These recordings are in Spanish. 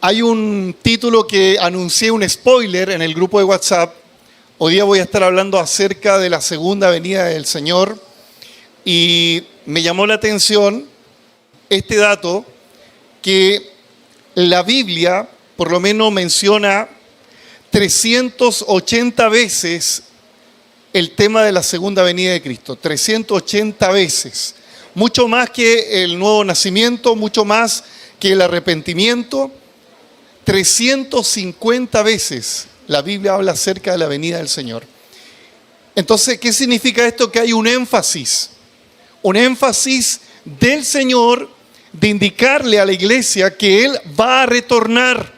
Hay un título que anuncié, un spoiler en el grupo de WhatsApp. Hoy día voy a estar hablando acerca de la segunda venida del Señor y me llamó la atención este dato que la Biblia por lo menos menciona 380 veces el tema de la segunda venida de Cristo. 380 veces. Mucho más que el nuevo nacimiento, mucho más que el arrepentimiento. 350 veces la Biblia habla acerca de la venida del Señor. Entonces, ¿qué significa esto? Que hay un énfasis del Señor de indicarle a la iglesia que Él va a retornar.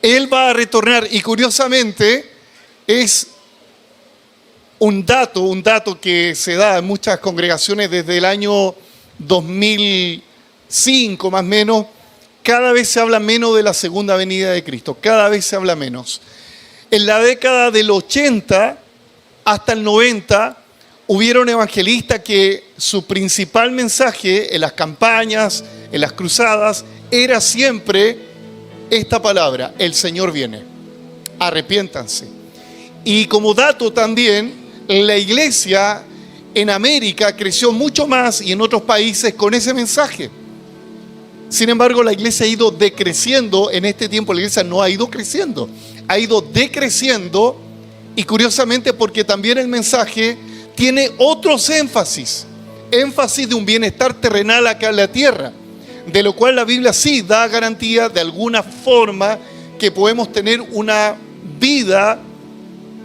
Él va a retornar. Y curiosamente es un dato que se da en muchas congregaciones desde el año 2005 más o menos. Cada vez se habla menos de la segunda venida de Cristo, cada vez se habla menos. En la década del 80 hasta el 90, hubieron evangelistas que su principal mensaje en las campañas, en las cruzadas, era siempre esta palabra: el Señor viene, arrepiéntanse. Y como dato también, la iglesia en América creció mucho más y en otros países con ese mensaje. Sin embargo, la iglesia ha ido decreciendo en este tiempo. La iglesia no ha ido creciendo, ha ido decreciendo, y curiosamente porque también el mensaje tiene otros énfasis de un bienestar terrenal acá en la tierra, de lo cual la Biblia sí da garantía de alguna forma que podemos tener una vida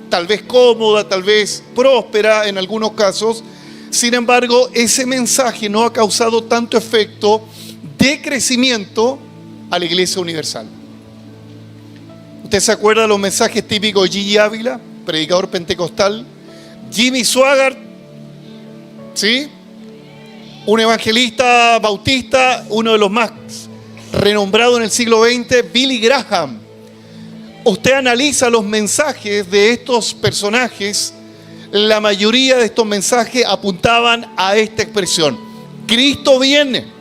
tal vez cómoda, tal vez próspera en algunos casos. Sin embargo, ese mensaje no ha causado tanto efecto de crecimiento a la Iglesia Universal. ¿Usted se acuerda de los mensajes típicos de Gigi Ávila, predicador pentecostal? Jimmy Swaggart, ¿sí? Un evangelista bautista, uno de los más renombrados en el siglo XX, Billy Graham. Usted analiza los mensajes de estos personajes, la mayoría de estos mensajes apuntaban a esta expresión: Cristo viene.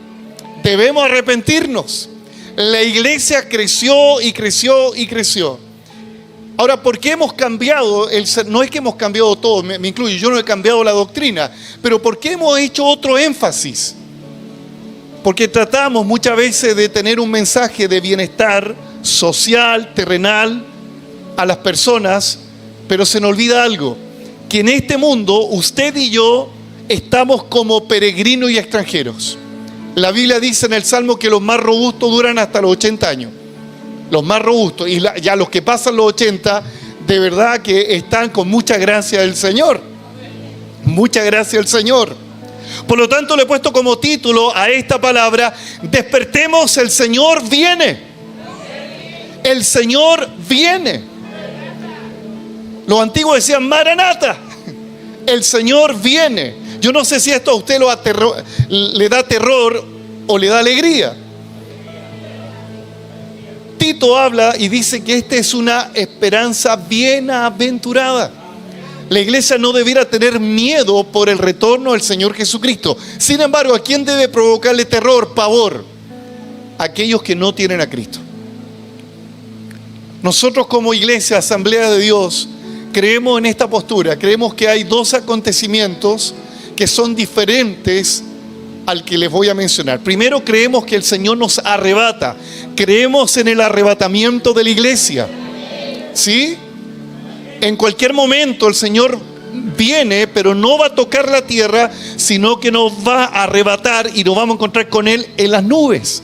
Debemos arrepentirnos. La iglesia creció y creció y creció. Ahora, ¿por qué hemos cambiado? No es que hemos cambiado todo, me incluyo, yo no he cambiado la doctrina, pero ¿por qué hemos hecho otro énfasis? Porque tratamos muchas veces de tener un mensaje de bienestar social, terrenal, a las personas, pero se nos olvida algo: que en este mundo usted y yo estamos como peregrinos y extranjeros. La Biblia dice en el Salmo que los más robustos duran hasta los 80 años. Los más robustos. Y ya los que pasan los 80, de verdad que están con mucha gracia del Señor. Mucha gracia del Señor. Por lo tanto, le he puesto como título a esta palabra: despertemos, el Señor viene. El Señor viene. Los antiguos decían Maranata. El Señor viene. Yo no sé si esto a usted le da terror o le da alegría. Tito habla y dice que esta es una esperanza bienaventurada. La iglesia no debiera tener miedo por el retorno del Señor Jesucristo. Sin embargo, ¿a quién debe provocarle terror, pavor? A aquellos que no tienen a Cristo. Nosotros como iglesia, Asamblea de Dios, creemos en esta postura. Creemos que hay dos acontecimientos que son diferentes al que les voy a mencionar. Primero, creemos que el Señor nos arrebata. Creemos en el arrebatamiento de la iglesia. ¿Sí? En cualquier momento el Señor viene, pero no va a tocar la tierra, sino que nos va a arrebatar y nos vamos a encontrar con Él en las nubes.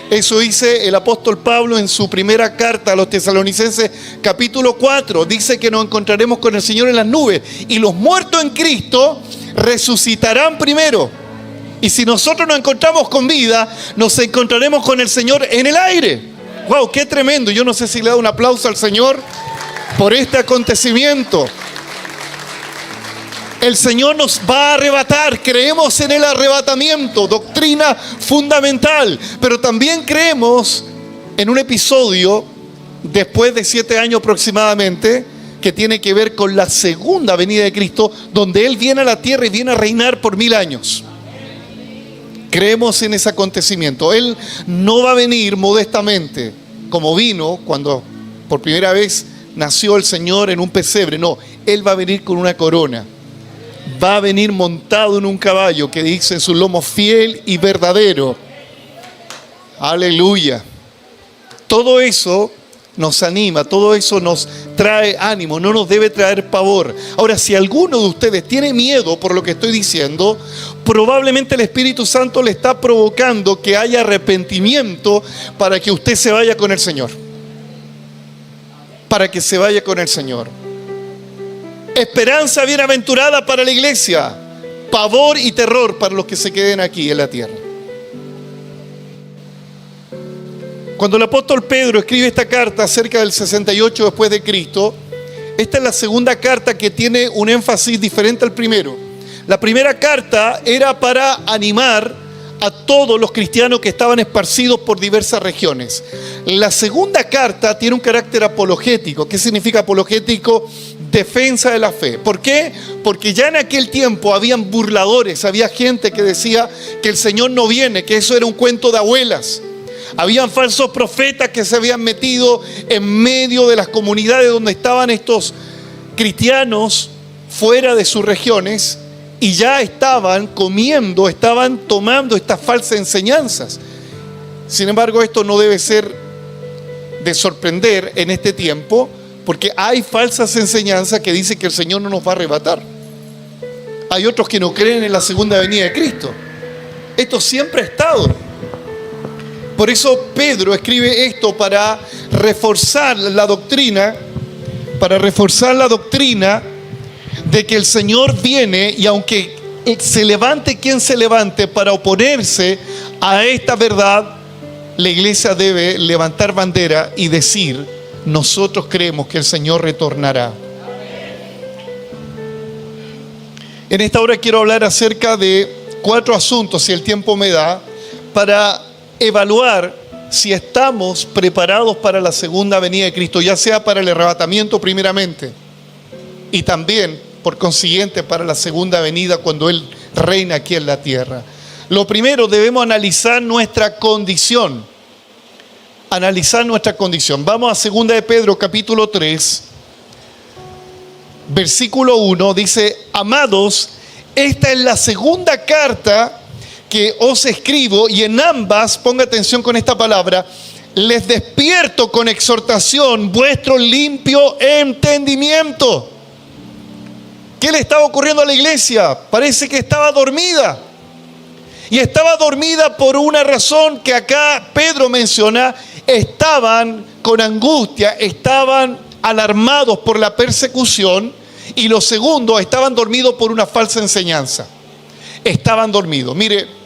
Eso dice el apóstol Pablo en su primera carta a los Tesalonicenses, capítulo 4. Dice que nos encontraremos con el Señor en las nubes. Y los muertos en Cristo resucitarán primero. Y si nosotros nos encontramos con vida, nos encontraremos con el Señor en el aire. ¡Wow! ¡Qué tremendo! Yo no sé si le da un aplauso al Señor por este acontecimiento. El Señor nos va a arrebatar. Creemos en el arrebatamiento, doctrina fundamental. Pero también creemos en un episodio después de 7 años aproximadamente, que tiene que ver con la segunda venida de Cristo, donde Él viene a la tierra y viene a reinar por 1000 años. Creemos en ese acontecimiento. Él no va a venir modestamente. como vino cuando por primera vez nació el Señor en un pesebre. No, Él va a venir con una corona. Va a venir montado en un caballo que dice en su lomo fiel y verdadero. Aleluya. Todo eso nos anima, todo eso nos trae ánimo, no nos debe traer pavor. Ahora, si alguno de ustedes tiene miedo por lo que estoy diciendo, probablemente el Espíritu Santo le está provocando que haya arrepentimiento para que usted se vaya con el Señor. Para que se vaya con el Señor. Esperanza bienaventurada para la iglesia, pavor y terror para los que se queden aquí en la tierra. Cuando el apóstol Pedro escribe esta carta cerca del 68 después de Cristo, esta es la segunda carta que tiene un énfasis diferente al primero. La primera carta era para animar a todos los cristianos que estaban esparcidos por diversas regiones. La segunda carta tiene un carácter apologético. ¿Qué significa apologético? Defensa de la fe. ¿Por qué? Porque ya en aquel tiempo habían burladores, había gente que decía que el Señor no viene, que eso era un cuento de abuelas. Habían falsos profetas que se habían metido en medio de las comunidades donde estaban estos cristianos fuera de sus regiones y ya estaban comiendo, estaban tomando estas falsas enseñanzas. Sin embargo, esto no debe ser de sorprender en este tiempo, porque hay falsas enseñanzas que dicen que el Señor no nos va a arrebatar. Hay otros que no creen en la segunda venida de Cristo. Esto siempre ha estado. Por eso Pedro escribe esto para reforzar la doctrina, de que el Señor viene y aunque se levante quien se levante para oponerse a esta verdad, la iglesia debe levantar bandera y decir: nosotros creemos que el Señor retornará. En esta hora quiero hablar acerca de 4 asuntos, si el tiempo me da, para evaluar si estamos preparados para la segunda venida de Cristo, ya sea para el arrebatamiento primeramente y también, por consiguiente, para la segunda venida cuando Él reina aquí en la tierra. Lo primero, debemos analizar nuestra condición. Vamos a 2 de Pedro capítulo 3, versículo 1, dice: amados, esta es la segunda carta que os escribo, y en ambas, ponga atención con esta palabra, les despierto con exhortación vuestro limpio entendimiento. ¿Qué le estaba ocurriendo a la iglesia? Parece que estaba dormida. Y estaba dormida por una razón que acá Pedro menciona. Estaban con angustia, estaban alarmados por la persecución. Y lo segundo, estaban dormidos por una falsa enseñanza. Estaban dormidos. Mire,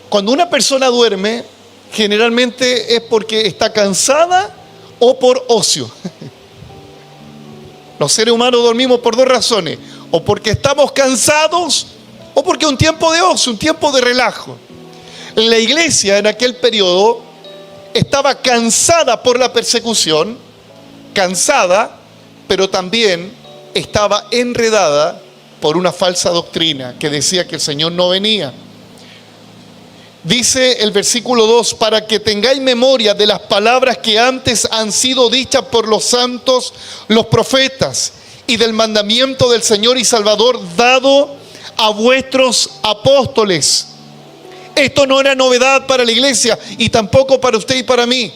cuando una persona duerme, generalmente es porque está cansada o por ocio. Los seres humanos dormimos por 2 razones: o porque estamos cansados o porque es un tiempo de ocio, un tiempo de relajo. La iglesia en aquel periodo estaba cansada por la persecución, pero también estaba enredada por una falsa doctrina que decía que el Señor no venía. Dice el versículo 2: para que tengáis memoria de las palabras que antes han sido dichas por los santos, los profetas, y del mandamiento del Señor y Salvador dado a vuestros apóstoles. Esto no era novedad para la iglesia y tampoco para usted y para mí,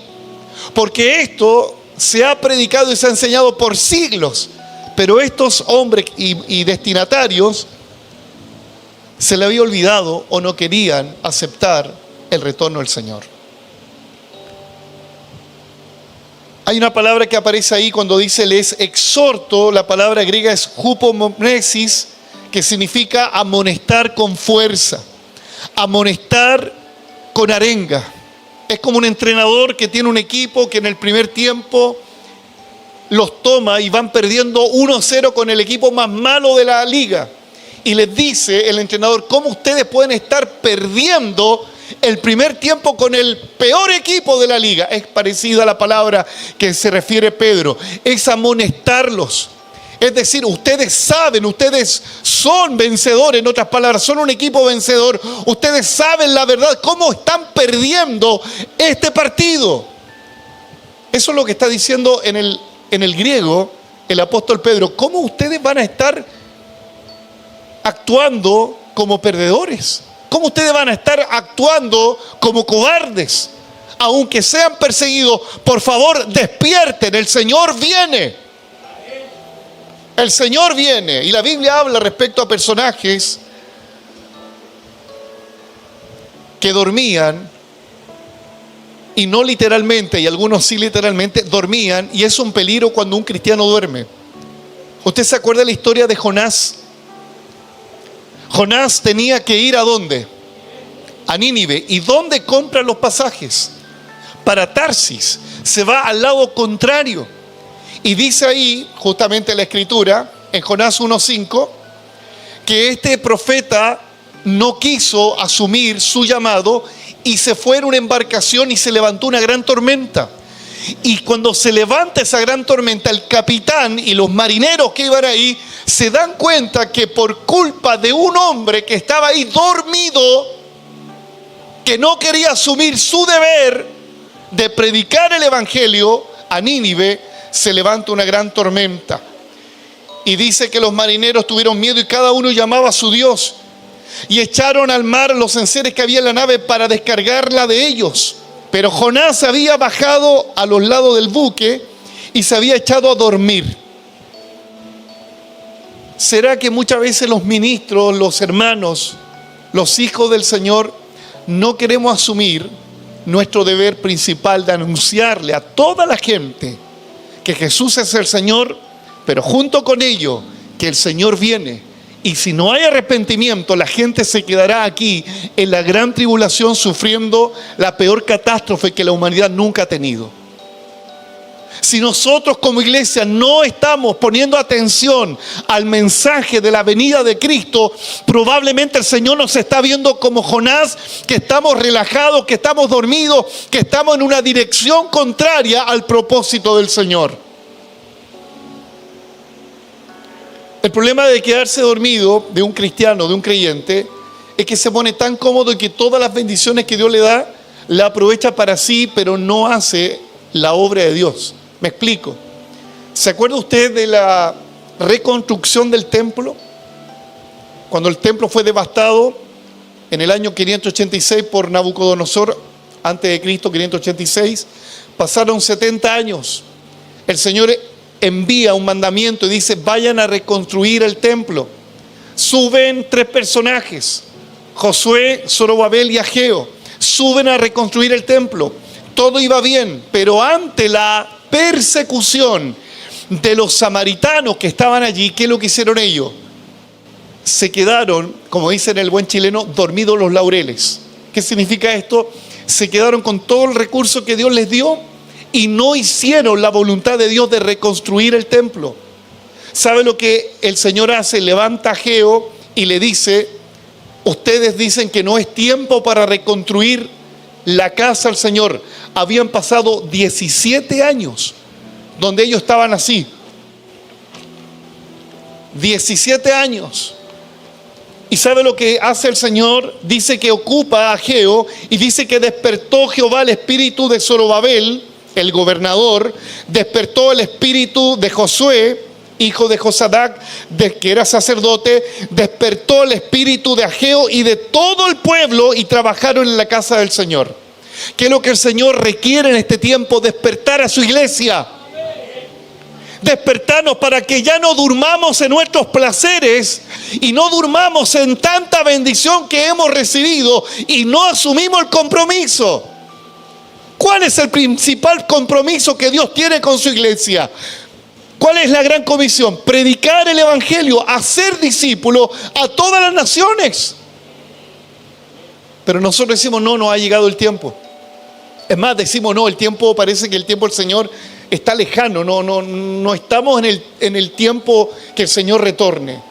porque esto se ha predicado y se ha enseñado por siglos. Pero estos hombres y destinatarios se le había olvidado o no querían aceptar el retorno del Señor. Hay una palabra que aparece ahí cuando dice les exhorto. La palabra griega es hupomnesis, que significa amonestar con fuerza, amonestar con arenga. Es como un entrenador que tiene un equipo que en el primer tiempo los toma y van perdiendo 1-0 con el equipo más malo de la liga. Y les dice el entrenador: ¿cómo ustedes pueden estar perdiendo el primer tiempo con el peor equipo de la liga? Es parecida a la palabra que se refiere Pedro. Es amonestarlos. Es decir, ustedes saben, ustedes son vencedores, en otras palabras, son un equipo vencedor. Ustedes saben la verdad, cómo están perdiendo este partido. Eso es lo que está diciendo en el griego el apóstol Pedro. ¿Cómo ustedes van a estar actuando como perdedores? ¿Cómo ustedes van a estar actuando como cobardes? Aunque sean perseguidos, por favor, despierten. El Señor viene. El Señor viene. Y la Biblia habla respecto a personajes que dormían, y no literalmente, y algunos sí literalmente, dormían, y es un peligro cuando un cristiano duerme. ¿Usted se acuerda de la historia de Jonás? Jonás tenía que ir ¿a dónde? A Nínive. ¿Y dónde compran los pasajes? Para Tarsis. Se va al lado contrario. Y dice ahí, justamente la escritura, en Jonás 1:5, que este profeta no quiso asumir su llamado y se fue en una embarcación y se levantó una gran tormenta. Y cuando se levanta esa gran tormenta, el capitán y los marineros que iban ahí se dan cuenta que por culpa de un hombre que estaba ahí dormido, que no quería asumir su deber de predicar el evangelio a Nínive, se levanta una gran tormenta. Y dice que los marineros tuvieron miedo y cada uno llamaba a su Dios. Y echaron al mar los enseres que había en la nave para descargarla de ellos. Pero Jonás había bajado a los lados del buque y se había echado a dormir. ¿Será que muchas veces los ministros, los hermanos, los hijos del Señor, no queremos asumir nuestro deber principal de anunciarle a toda la gente que Jesús es el Señor, pero junto con ello que el Señor viene? Y si no hay arrepentimiento, la gente se quedará aquí en la gran tribulación sufriendo la peor catástrofe que la humanidad nunca ha tenido. Si nosotros como iglesia no estamos poniendo atención al mensaje de la venida de Cristo, probablemente el Señor nos está viendo como Jonás, que estamos relajados, que estamos dormidos, que estamos en una dirección contraria al propósito del Señor. El problema de quedarse dormido de un cristiano, de un creyente, es que se pone tan cómodo y que todas las bendiciones que Dios le da, la aprovecha para sí, pero no hace la obra de Dios. Me explico. ¿Se acuerda usted de la reconstrucción del templo? Cuando el templo fue devastado en el año 586 por Nabucodonosor, antes de Cristo, 586, pasaron 70 años. El Señor envía un mandamiento y dice: vayan a reconstruir el templo. Suben 3 personajes, Josué, Zorobabel y Ageo. Suben a reconstruir el templo. Todo iba bien, pero ante la persecución de los samaritanos que estaban allí, ¿qué es lo que hicieron ellos? Se quedaron, como dicen el buen chileno, dormidos los laureles. ¿Qué significa esto? Se quedaron con todo el recurso que Dios les dio y no hicieron la voluntad de Dios de reconstruir el templo. ¿Sabe lo que el Señor hace? Levanta a Ageo y le dice: ustedes dicen que no es tiempo para reconstruir la casa al Señor. Habían pasado 17 años donde ellos estaban así. 17 años. ¿Y sabe lo que hace el Señor? Dice que ocupa a Ageo y dice que despertó Jehová el espíritu de Zorobabel, el gobernador, despertó el espíritu de Josué, hijo de Josadac, que era sacerdote, despertó el espíritu de Ageo y de todo el pueblo y trabajaron en la casa del Señor. ¿Qué es lo que el Señor requiere en este tiempo? Despertar a su iglesia. Despertarnos para que ya no durmamos en nuestros placeres y no durmamos en tanta bendición que hemos recibido y no asumimos el compromiso. ¿Cuál es el principal compromiso que Dios tiene con su iglesia? ¿Cuál es la gran comisión? Predicar el evangelio, hacer discípulos a todas las naciones. Pero nosotros decimos: no ha llegado el tiempo. Es más, decimos: no, el tiempo, parece que el tiempo del Señor está lejano, no estamos en el tiempo que el Señor retorne.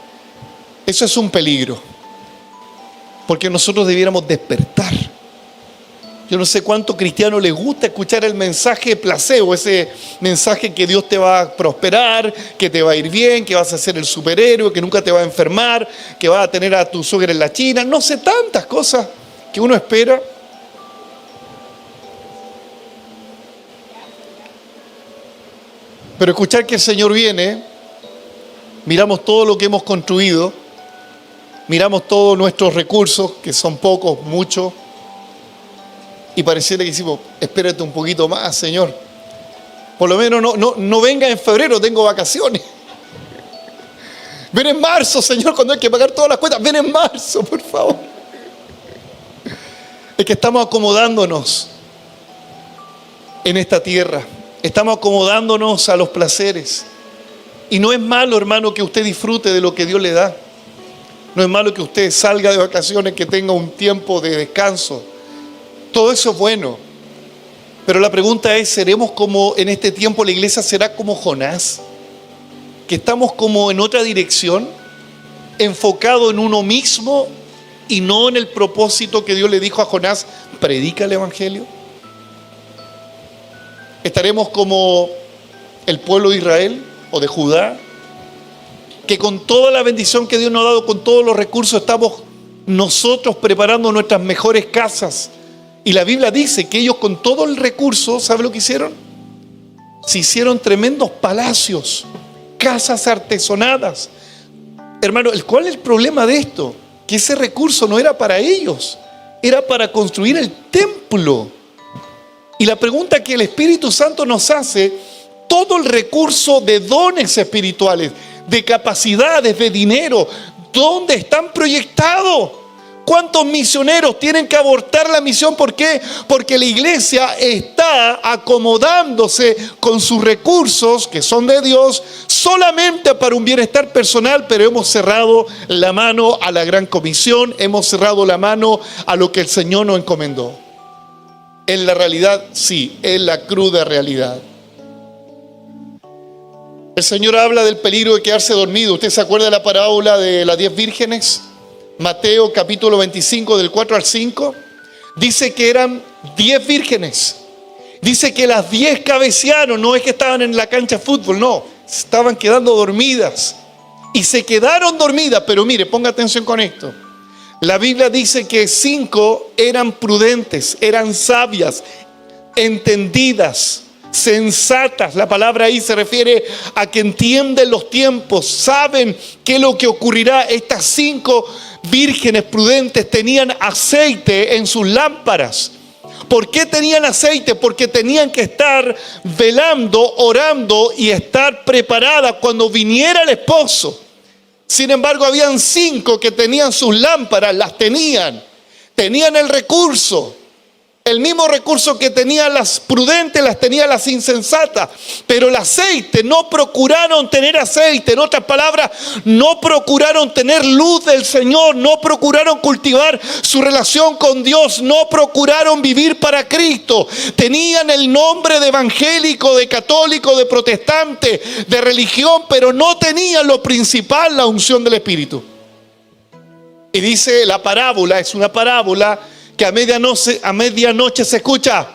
Eso es un peligro, porque nosotros debiéramos despertar. Yo no sé cuánto cristiano les gusta escuchar el mensaje placebo, ese mensaje que Dios te va a prosperar, que te va a ir bien, que vas a ser el superhéroe, que nunca te va a enfermar, que vas a tener a tu suegra en la China. No sé, tantas cosas que uno espera. Pero escuchar que el Señor viene, miramos todo lo que hemos construido, miramos todos nuestros recursos, que son pocos, muchos, y pareciera que decimos, espérate un poquito más, Señor. Por lo menos no venga en febrero, tengo vacaciones. Ven en marzo, Señor, cuando hay que pagar todas las cuentas. Ven en marzo, por favor. Es que estamos acomodándonos en esta tierra. Estamos acomodándonos a los placeres. Y no es malo, hermano, que usted disfrute de lo que Dios le da. No es malo que usted salga de vacaciones, que tenga un tiempo de descanso. Todo eso es bueno. Pero la pregunta es, ¿seremos como en este tiempo la iglesia será como Jonás? Que estamos como en otra dirección, enfocado en uno mismo y no en el propósito que Dios le dijo a Jonás, predica el evangelio. Estaremos como el pueblo de Israel o de Judá, que con toda la bendición que Dios nos ha dado, con todos los recursos, estamos nosotros preparando nuestras mejores casas. Y la Biblia dice que ellos con todo el recurso, ¿sabe lo que hicieron? Se hicieron tremendos palacios, casas artesonadas. Hermano, ¿cuál es el problema de esto? Que ese recurso no era para ellos, era para construir el templo. Y la pregunta que el Espíritu Santo nos hace, todo el recurso de dones espirituales, de capacidades, de dinero, ¿dónde están proyectados? ¿Cuántos misioneros tienen que abortar la misión? ¿Por qué? Porque la iglesia está acomodándose con sus recursos, que son de Dios, solamente para un bienestar personal, pero hemos cerrado la mano a la gran comisión, hemos cerrado la mano a lo que el Señor nos encomendó. En la realidad, sí, es la cruda realidad. El Señor habla del peligro de quedarse dormido. ¿Usted se acuerda de la parábola de las 10 vírgenes? Mateo capítulo 25 del 4 al 5. Dice que eran 10 vírgenes. Dice que las 10 cabecearon. No es que estaban en la cancha de fútbol, no. Estaban quedando dormidas. Y se quedaron dormidas. Pero mire, ponga atención con esto. La Biblia dice que 5 eran prudentes, eran sabias, entendidas, sensatas. La palabra ahí se refiere a que entienden los tiempos, saben qué es lo que ocurrirá. Estas 5 vírgenes prudentes tenían aceite en sus lámparas. ¿Por qué tenían aceite? Porque tenían que estar velando, orando y estar preparadas cuando viniera el esposo. Sin embargo, habían 5 que tenían sus lámparas, las tenían el recurso. El mismo recurso que tenían las prudentes, las tenían las insensatas. Pero el aceite, no procuraron tener aceite. En otras palabras, no procuraron tener luz del Señor. No procuraron cultivar su relación con Dios. No procuraron vivir para Cristo. Tenían el nombre de evangélico, de católico, de protestante, de religión, pero no tenían lo principal, la unción del Espíritu. Y dice la parábola, es una parábola que a medianoche se escucha.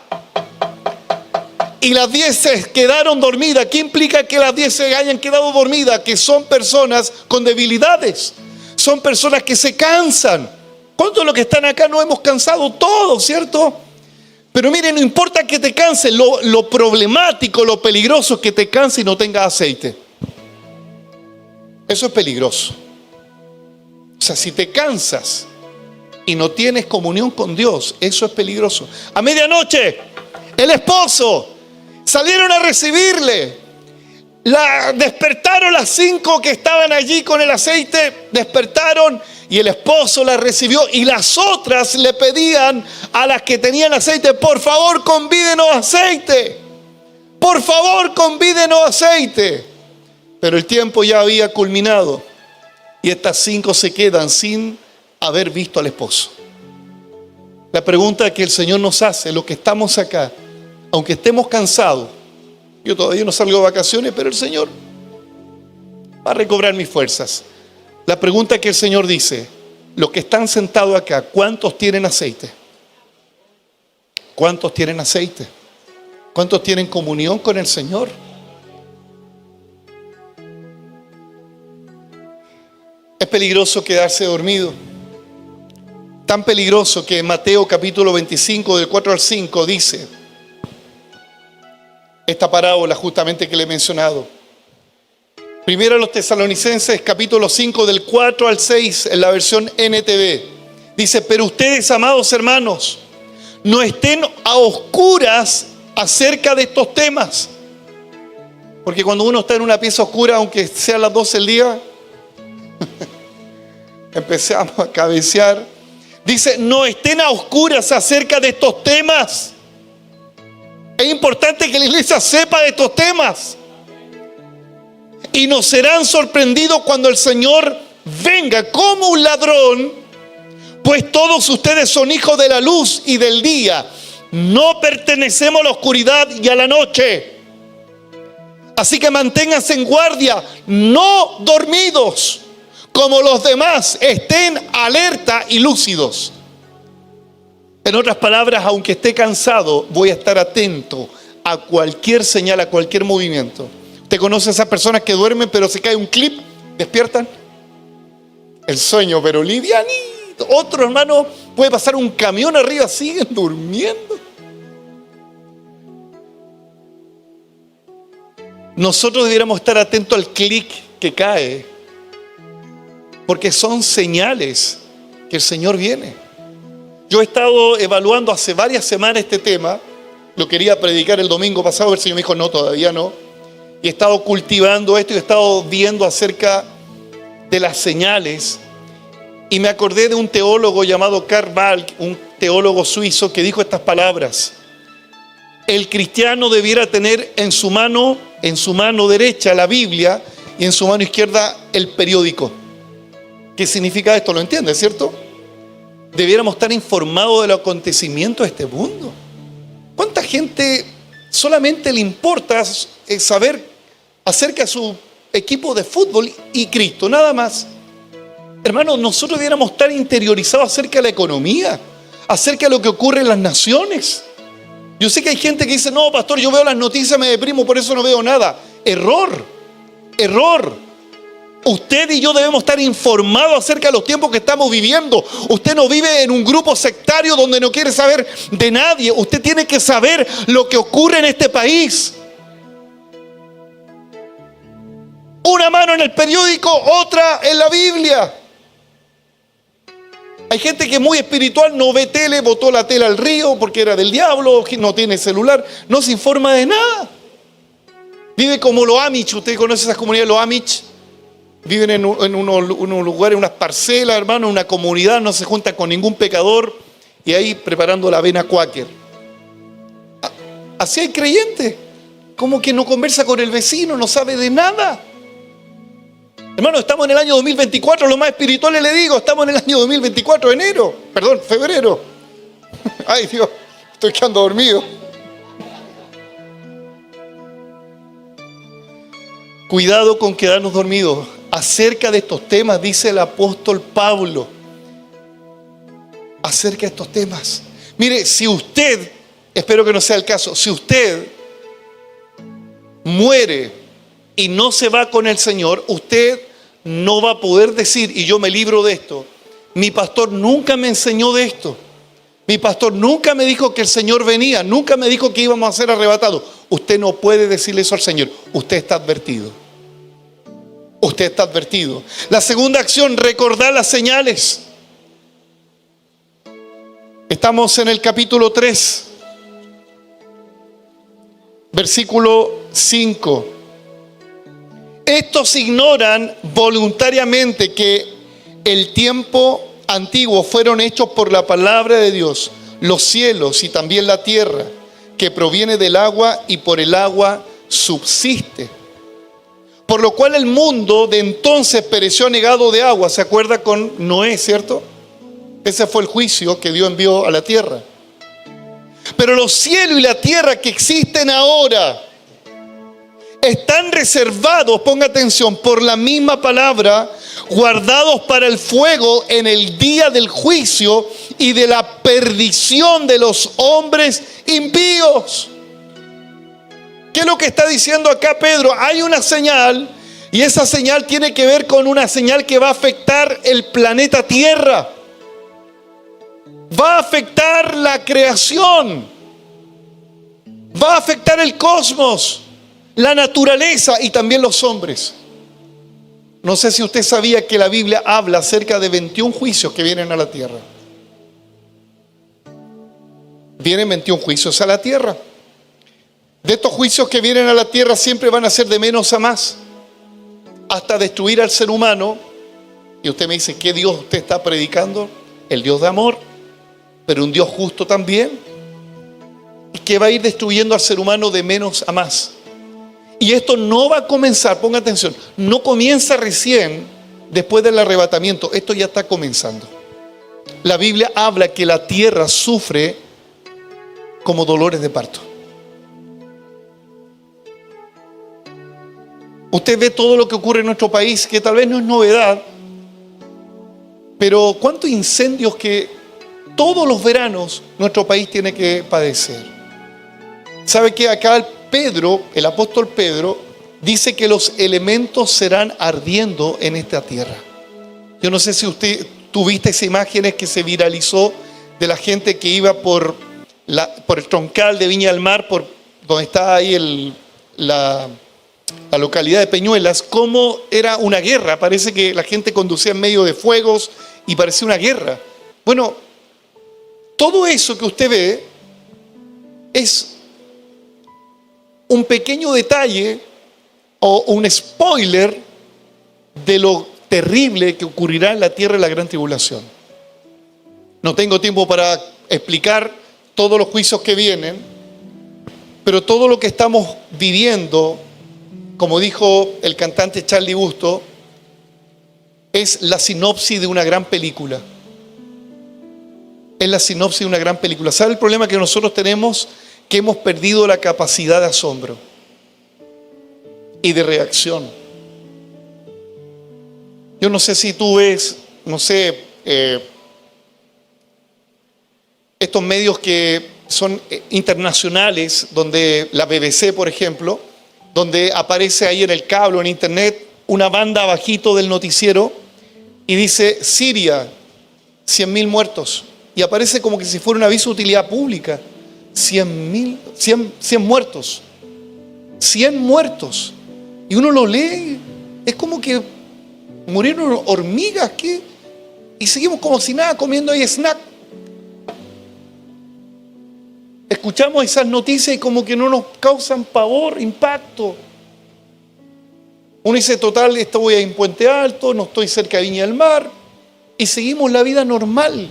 Y las 10 se quedaron dormidas. ¿Qué implica que las 10 se hayan quedado dormidas? Que son personas con debilidades. Son personas que se cansan. ¿Cuántos de los que están acá no hemos cansado todos, cierto? Pero miren, no importa que te canses. Lo problemático, lo peligroso es que te canses y no tengas aceite. Eso es peligroso. O sea, si te cansas y no tienes comunión con Dios, eso es peligroso. A medianoche, el esposo, salieron a recibirle. Despertaron las 5 que estaban allí con el aceite, despertaron y el esposo la recibió. Y las otras le pedían a las que tenían aceite, por favor convídenos aceite. Por favor convídenos aceite. Pero el tiempo ya había culminado y estas 5 se quedan sin haber visto al esposo. La pregunta que el Señor nos hace, los que estamos acá, aunque estemos cansados, yo todavía no salgo de vacaciones, pero el Señor va a recobrar mis fuerzas. La pregunta que el Señor dice, los que están sentados acá, ¿cuántos tienen aceite? ¿Cuántos tienen aceite? ¿Cuántos tienen comunión con el Señor? Es peligroso quedarse dormido. Tan peligroso que en Mateo capítulo 25 del 4 al 5 dice esta parábola justamente que le he mencionado. Primero a los Tesalonicenses, capítulo 5, del 4 al 6, en la versión NTV. Dice, pero ustedes, amados hermanos, no estén a oscuras acerca de estos temas. Porque cuando uno está en una pieza oscura, aunque sea las 12 del día, empezamos a cabecear. Dice, no estén a oscuras acerca de estos temas. Es importante que la iglesia sepa de estos temas. Y no serán sorprendidos cuando el Señor venga como un ladrón, pues todos ustedes son hijos de la luz y del día. No pertenecemos a la oscuridad y a la noche. Así que manténganse en guardia, no dormidos, como los demás. Estén alerta y lúcidos. En otras palabras, aunque esté cansado, voy a estar atento a cualquier señal, a cualquier movimiento. ¿Usted conoce a esas personas que duermen pero se cae un clip, despiertan? El sueño, pero livianito. Otro hermano, puede pasar un camión arriba, siguen durmiendo. Nosotros debiéramos estar atentos al clic que cae, porque son señales que el Señor viene. Yo he estado evaluando hace varias semanas este tema. Lo quería predicar el domingo pasado, el Señor me dijo, no, todavía no. Y he estado cultivando esto y he estado viendo acerca de las señales. Y me acordé de un teólogo llamado Karl Barth, un teólogo suizo, que dijo estas palabras. El cristiano debiera tener en su mano derecha la Biblia y en su mano izquierda el periódico. ¿Qué significa esto? ¿Lo entiende, cierto? Debiéramos estar informados de los acontecimientos de este mundo. ¿Cuánta gente solamente le importa saber acerca de su equipo de fútbol y Cristo, nada más? Hermanos, nosotros debiéramos estar interiorizados acerca de la economía, acerca de lo que ocurre en las naciones. Yo sé que hay gente que dice, no, pastor, yo veo las noticias, me deprimo, por eso no veo nada. Error. Usted y yo debemos estar informados acerca de los tiempos que estamos viviendo. Usted no vive en un grupo sectario donde no quiere saber de nadie. Usted tiene que saber lo que ocurre en este país. Una mano en el periódico, otra en la Biblia. Hay gente que es muy espiritual, no ve tele, botó la tele al río porque era del diablo, no tiene celular, no se informa de nada. Vive como los Amish. ¿Usted conoce esas comunidades, los Amish? Viven en unos lugares, unas parcelas, hermano, una comunidad, no se juntan con ningún pecador y ahí preparando la avena Quaker. Así hay creyentes, como que no conversa con el vecino, no sabe de nada. Hermano, estamos en el año 2024, lo más espiritual le digo, estamos en el año 2024, febrero. Ay Dios, estoy quedando dormido. Cuidado con quedarnos dormidos. Acerca de estos temas, dice el apóstol Pablo. Acerca de estos temas. Mire, si usted, espero que no sea el caso, si usted muere y no se va con el Señor, usted no va a poder decir, y yo me libro de esto, mi pastor nunca me enseñó de esto. Mi pastor nunca me dijo que el Señor venía, nunca me dijo que íbamos a ser arrebatados. Usted no puede decirle eso al Señor. Usted está advertido. Usted está advertido. La segunda acción, recordar las señales. Estamos en el capítulo 3, versículo 5. Estos ignoran voluntariamente que el tiempo antiguo fueron hechos por la palabra de Dios, los cielos y también la tierra, que proviene del agua y por el agua subsiste. Por lo cual el mundo de entonces pereció anegado de agua. ¿Se acuerda con Noé, cierto? Ese fue el juicio que Dios envió a la tierra. Pero los cielos y la tierra que existen ahora están reservados, ponga atención, por la misma palabra, guardados para el fuego en el día del juicio y de la perdición de los hombres impíos. ¿Qué es lo que está diciendo acá Pedro? Hay una señal y esa señal tiene que ver con una señal que va a afectar el planeta Tierra. Va a afectar la creación. Va a afectar el cosmos, la naturaleza y también los hombres. No sé si usted sabía que la Biblia habla acerca de 21 juicios que vienen a la tierra. Vienen 21 juicios a la tierra. De estos juicios que vienen a la tierra siempre van a ser de menos a más, hasta destruir al ser humano. Y usted me dice, ¿qué Dios usted está predicando? El Dios de amor, pero un Dios justo también, y que va a ir destruyendo al ser humano de menos a más. Y esto no va a comenzar, ponga atención, no comienza recién después del arrebatamiento, esto ya está comenzando. La Biblia habla que la tierra sufre como dolores de parto. Usted ve todo lo que ocurre en nuestro país, que tal vez no es novedad, pero cuántos incendios que todos los veranos nuestro país tiene que padecer. ¿Sabe que acá Pedro, el apóstol Pedro, dice que los elementos serán ardiendo en esta tierra? Yo no sé si usted tuviste esas imágenes que se viralizó de la gente que iba por el troncal de Viña del Mar, por donde está ahí la localidad de Peñuelas, cómo era una guerra. Parece que la gente conducía en medio de fuegos y parecía una guerra. Bueno, todo eso que usted ve es un pequeño detalle o un spoiler de lo terrible que ocurrirá en la tierra en la gran tribulación. No tengo tiempo para explicar todos los juicios que vienen, pero todo lo que estamos viviendo, como dijo el cantante Charlie Busto, es la sinopsis de una gran película. Es la sinopsis de una gran película. ¿Sabe el problema que nosotros tenemos? Que hemos perdido la capacidad de asombro y de reacción. Yo no sé si tú ves, estos medios que son internacionales, donde la BBC, por ejemplo, donde aparece ahí en el cable o en internet una banda abajito del noticiero y dice Siria, 100.000 muertos. Y aparece como que si fuera un aviso de utilidad pública. 100 muertos. 100 muertos. Y uno lo lee, es como que murieron hormigas, ¿qué? Y seguimos como si nada, comiendo ahí snack. Escuchamos esas noticias y como que no nos causan pavor, impacto. Uno dice, total, estoy en Puente Alto, no estoy cerca de Viña del Mar, y seguimos la vida normal.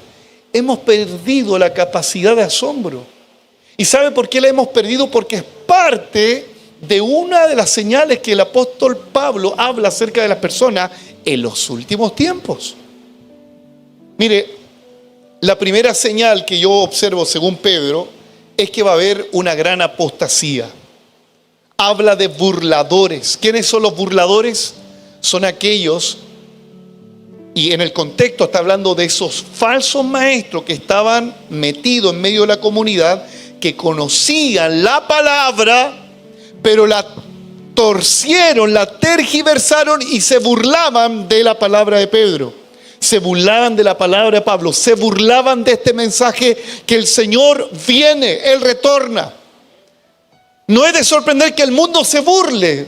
Hemos perdido la capacidad de asombro. ¿Y sabe por qué la hemos perdido? Porque es parte de una de las señales que el apóstol Pablo habla acerca de las personas en los últimos tiempos. Mire, la primera señal que yo observo según Pedro es que va a haber una gran apostasía. Habla de burladores. ¿Quiénes son los burladores? Son aquellos, y en el contexto está hablando de esos falsos maestros que estaban metidos en medio de la comunidad, que conocían la palabra, pero la torcieron, la tergiversaron y se burlaban de la palabra de Pedro. Se burlaban de la palabra de Pablo, se burlaban de este mensaje que el Señor viene, Él retorna. No es de sorprender que el mundo se burle.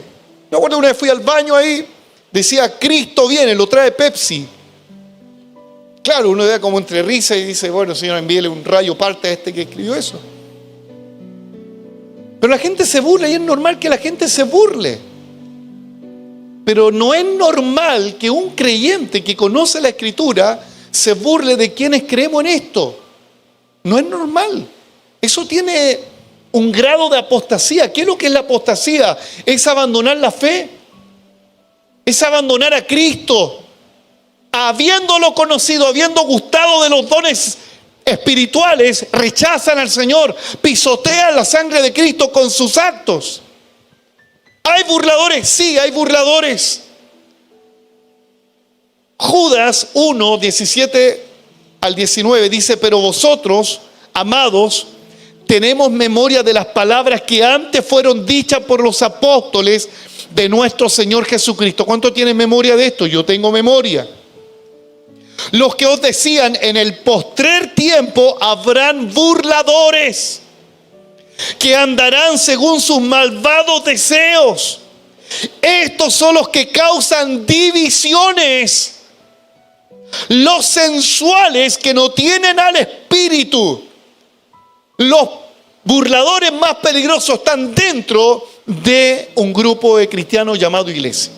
Me acuerdo una vez fui al baño ahí, decía Cristo viene, lo trae Pepsi. Claro, uno da como entre risa y dice, bueno, Señor, envíele un rayo parte a este que escribió eso. Pero la gente se burla y es normal que la gente se burle. Pero no es normal que un creyente que conoce la Escritura se burle de quienes creemos en esto. No es normal. Eso tiene un grado de apostasía. ¿Qué es lo que es la apostasía? Es abandonar la fe. Es abandonar a Cristo. Habiéndolo conocido, habiendo gustado de los dones espirituales, rechazan al Señor, pisotean la sangre de Cristo con sus actos. ¿Hay burladores? Sí, hay burladores. Judas 1, 17 al 19 dice, pero vosotros, amados, tenemos memoria de las palabras que antes fueron dichas por los apóstoles de nuestro Señor Jesucristo. ¿Cuánto tienen memoria de esto? Yo tengo memoria. Los que os decían, en el postrer tiempo habrán burladores que andarán según sus malvados deseos. Estos son los que causan divisiones. Los sensuales que no tienen al Espíritu. Los burladores más peligrosos están dentro de un grupo de cristianos llamado iglesia.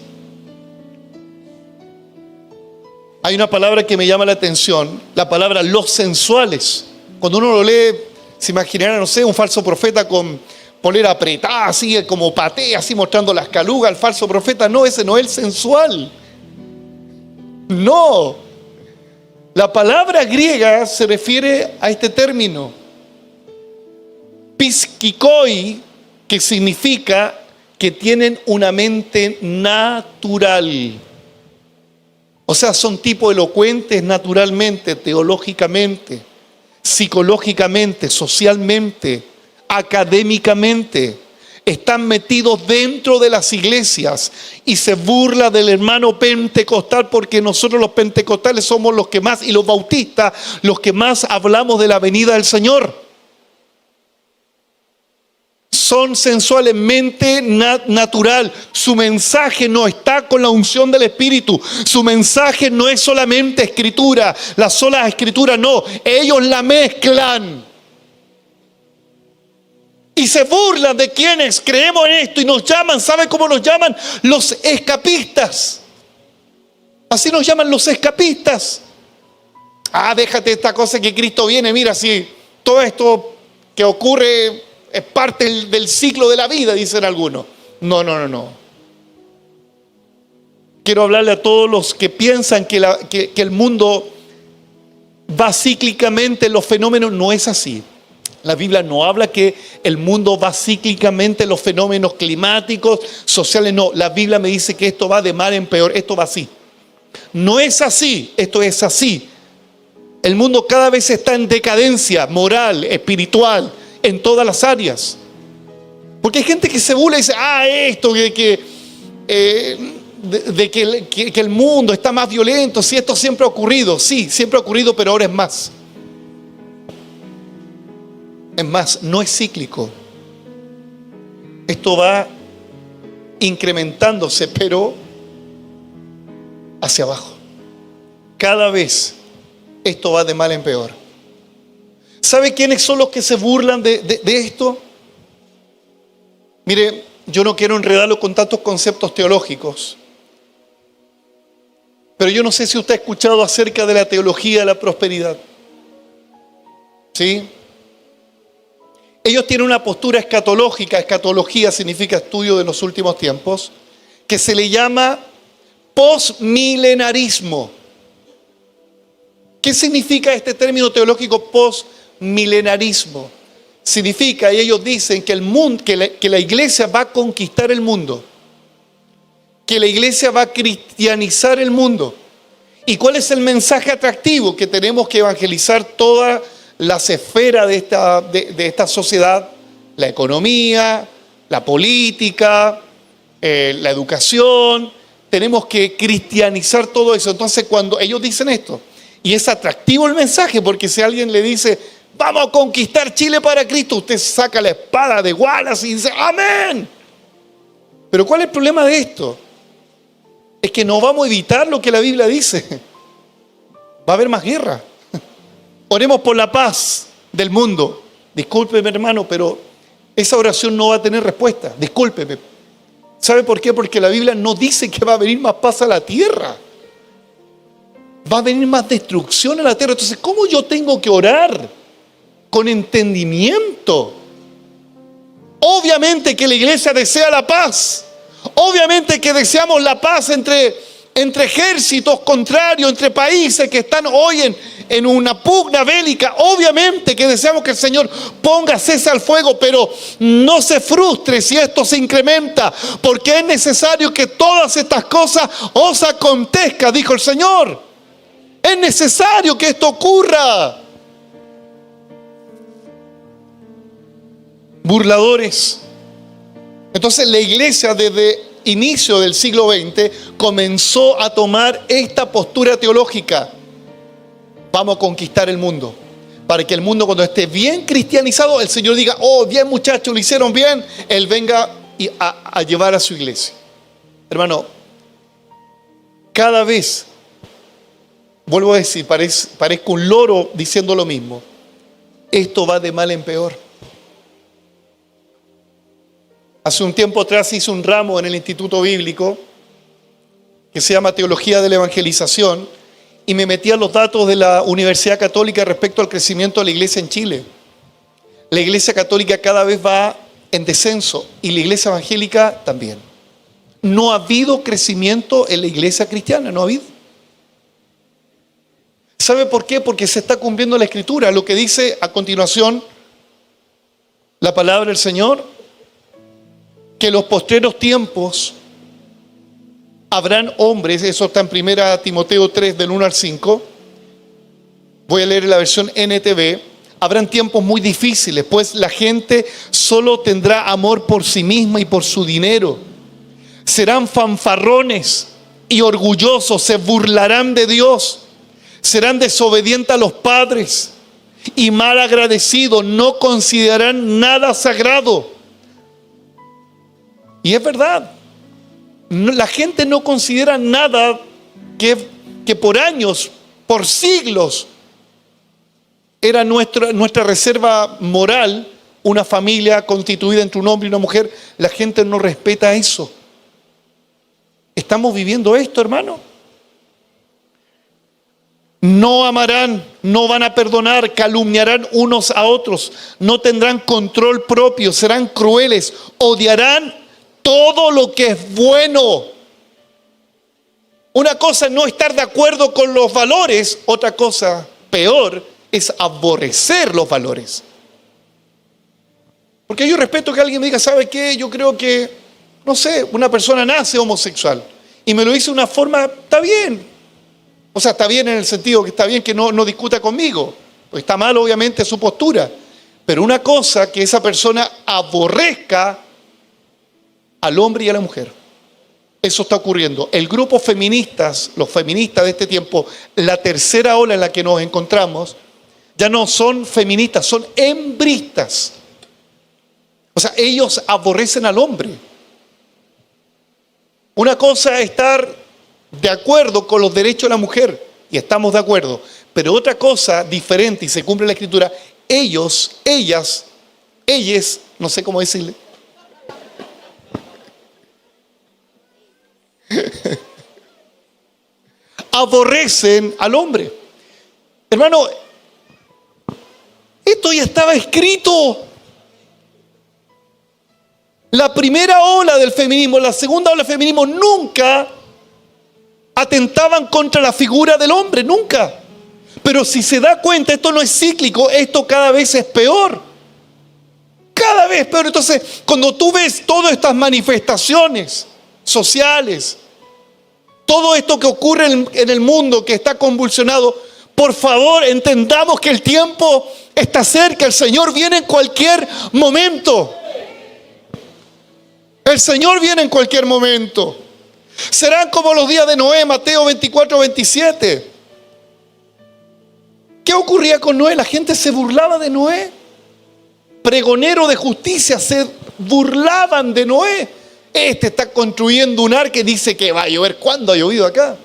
Hay una palabra que me llama la atención, la palabra los sensuales. Cuando uno lo lee, se imaginará, no sé, un falso profeta con polera apretada, así como patea, así mostrando las calugas. El falso profeta, no, ese no es el sensual. No. La palabra griega se refiere a este término, piskikoi, que significa que tienen una mente natural. O sea, son tipos elocuentes naturalmente, teológicamente, psicológicamente, socialmente, académicamente. Están metidos dentro de las iglesias y se burla del hermano pentecostal, porque nosotros los pentecostales somos los que más, y los bautistas, los que más hablamos de la venida del Señor. Son sensualmente natural. Su mensaje no está con la unción del Espíritu. Su mensaje no es solamente escritura, la sola escritura, no. Ellos la mezclan. Y se burlan de quienes creemos en esto y nos llaman, ¿saben cómo nos llaman? Los escapistas. Así nos llaman los escapistas. Déjate esta cosa que Cristo viene, mira, si todo esto que ocurre es parte del ciclo de la vida, dicen algunos. No. Quiero hablarle a todos los que piensan que el mundo va cíclicamente en los fenómenos. No es así. La Biblia no habla que el mundo va cíclicamente en los fenómenos climáticos, sociales. No, la Biblia me dice que esto va de mal en peor. Esto va así. No es así, esto es así. El mundo cada vez está en decadencia moral, espiritual, en todas las áreas. Porque hay gente que se burla y dice, esto de que el mundo está más violento. Sí, esto siempre ha ocurrido. Sí, siempre ha ocurrido, pero ahora es más. Es más, no es cíclico. Esto va incrementándose, pero hacia abajo. Cada vez esto va de mal en peor. ¿Sabe quiénes son los que se burlan de esto? Mire, yo no quiero enredarlo con tantos conceptos teológicos, pero yo no sé si usted ha escuchado acerca de la teología de la prosperidad. ¿Sí? Ellos tienen una postura escatológica. Escatología significa estudio de los últimos tiempos, que se le llama posmilenarismo. ¿Qué significa este término teológico posmilenarismo? Significa, y ellos dicen, que el mundo, que la iglesia va a conquistar el mundo, que la iglesia va a cristianizar el mundo. ¿Y cuál es el mensaje atractivo? Que tenemos que evangelizar todas las esferas de esta sociedad: la economía, la política, la educación. Tenemos que cristianizar todo eso. Entonces, cuando ellos dicen esto, y es atractivo el mensaje, porque si alguien le dice, vamos a conquistar Chile para Cristo, usted saca la espada de Wallace y dice, amén. Pero ¿cuál es el problema de esto? Es que no vamos a evitar lo que la Biblia dice. Va a haber más guerra. Oremos por la paz del mundo. Discúlpeme, hermano, pero esa oración no va a tener respuesta. Discúlpeme. ¿Sabe por qué? Porque la Biblia no dice que va a venir más paz a la tierra. Va a venir más destrucción a la tierra. Entonces, ¿cómo yo tengo que orar? Con entendimiento. Obviamente que la iglesia desea la paz. Obviamente que deseamos la paz entre ejércitos contrarios, entre países que están hoy en una pugna bélica. Obviamente que deseamos que el Señor ponga cese al fuego, pero no se frustre si esto se incrementa, porque es necesario que todas estas cosas os acontezcan, dijo el Señor. Es necesario que esto ocurra. Burladores. Entonces la iglesia desde inicio del siglo XX comenzó a tomar esta postura teológica. Vamos a conquistar el mundo. para que el mundo, cuando esté bien cristianizado, el Señor diga, oh, bien muchachos, lo hicieron bien, Él venga a llevar a su iglesia. Hermano, cada vez, vuelvo a decir, parezco un loro diciendo lo mismo, esto va de mal en peor. Hace un tiempo atrás hice un ramo en el Instituto Bíblico que se llama Teología de la Evangelización y me metí a los datos de la Universidad Católica respecto al crecimiento de la iglesia en Chile. La iglesia católica cada vez va en descenso y la iglesia evangélica también. No ha habido crecimiento en la iglesia cristiana, no ha habido. ¿Sabe por qué? Porque se está cumpliendo la Escritura, lo que dice a continuación la palabra del Señor, que en los postreros tiempos habrán hombres, eso está en 1 Timoteo 3 del 1 al 5, voy a leer la versión NTV, habrán tiempos muy difíciles, pues la gente solo tendrá amor por sí misma y por su dinero. Serán fanfarrones y orgullosos, se burlarán de Dios, serán desobedientes a los padres y mal agradecidos, no considerarán nada sagrado. Y es verdad, la gente no considera nada que por años, por siglos, era nuestra reserva moral, una familia constituida entre un hombre y una mujer. La gente no respeta eso. ¿Estamos viviendo esto, hermano? No amarán, no van a perdonar, calumniarán unos a otros, no tendrán control propio, serán crueles, odiarán todo lo que es bueno. Una cosa es no estar de acuerdo con los valores, otra cosa peor es aborrecer los valores. Porque yo respeto que alguien me diga, ¿sabe qué? Yo creo que, no sé, una persona nace homosexual y me lo dice de una forma, está bien. O sea, está bien en el sentido que está bien que no discuta conmigo. Pues está mal, obviamente, su postura. Pero una cosa que esa persona aborrezca al hombre y a la mujer. Eso está ocurriendo. El grupo feministas, los feministas de este tiempo, la tercera ola en la que nos encontramos, ya no son feministas, son hembristas. O sea, ellos aborrecen al hombre. Una cosa es estar de acuerdo con los derechos de la mujer, y estamos de acuerdo, pero otra cosa diferente, y se cumple en la Escritura, ellos, ellas, no sé cómo decirle, aborrecen al hombre. Hermano, esto ya estaba escrito. La primera ola del feminismo, la segunda ola del feminismo nunca atentaban contra la figura del hombre, nunca. Pero si se da cuenta, esto no es cíclico, esto cada vez es peor. Cada vez peor. Entonces, cuando tú ves todas estas manifestaciones sociales, todo esto que ocurre en el mundo que está convulsionado, por favor, entendamos que el tiempo está cerca, el Señor viene en cualquier momento. El Señor viene en cualquier momento. Serán como los días de Noé, Mateo 24, 27. ¿Qué ocurría con Noé? La gente se burlaba de Noé. Pregonero de justicia, se burlaban de Noé. Este está construyendo un arca y dice que va a llover. ¿Cuándo ha llovido acá?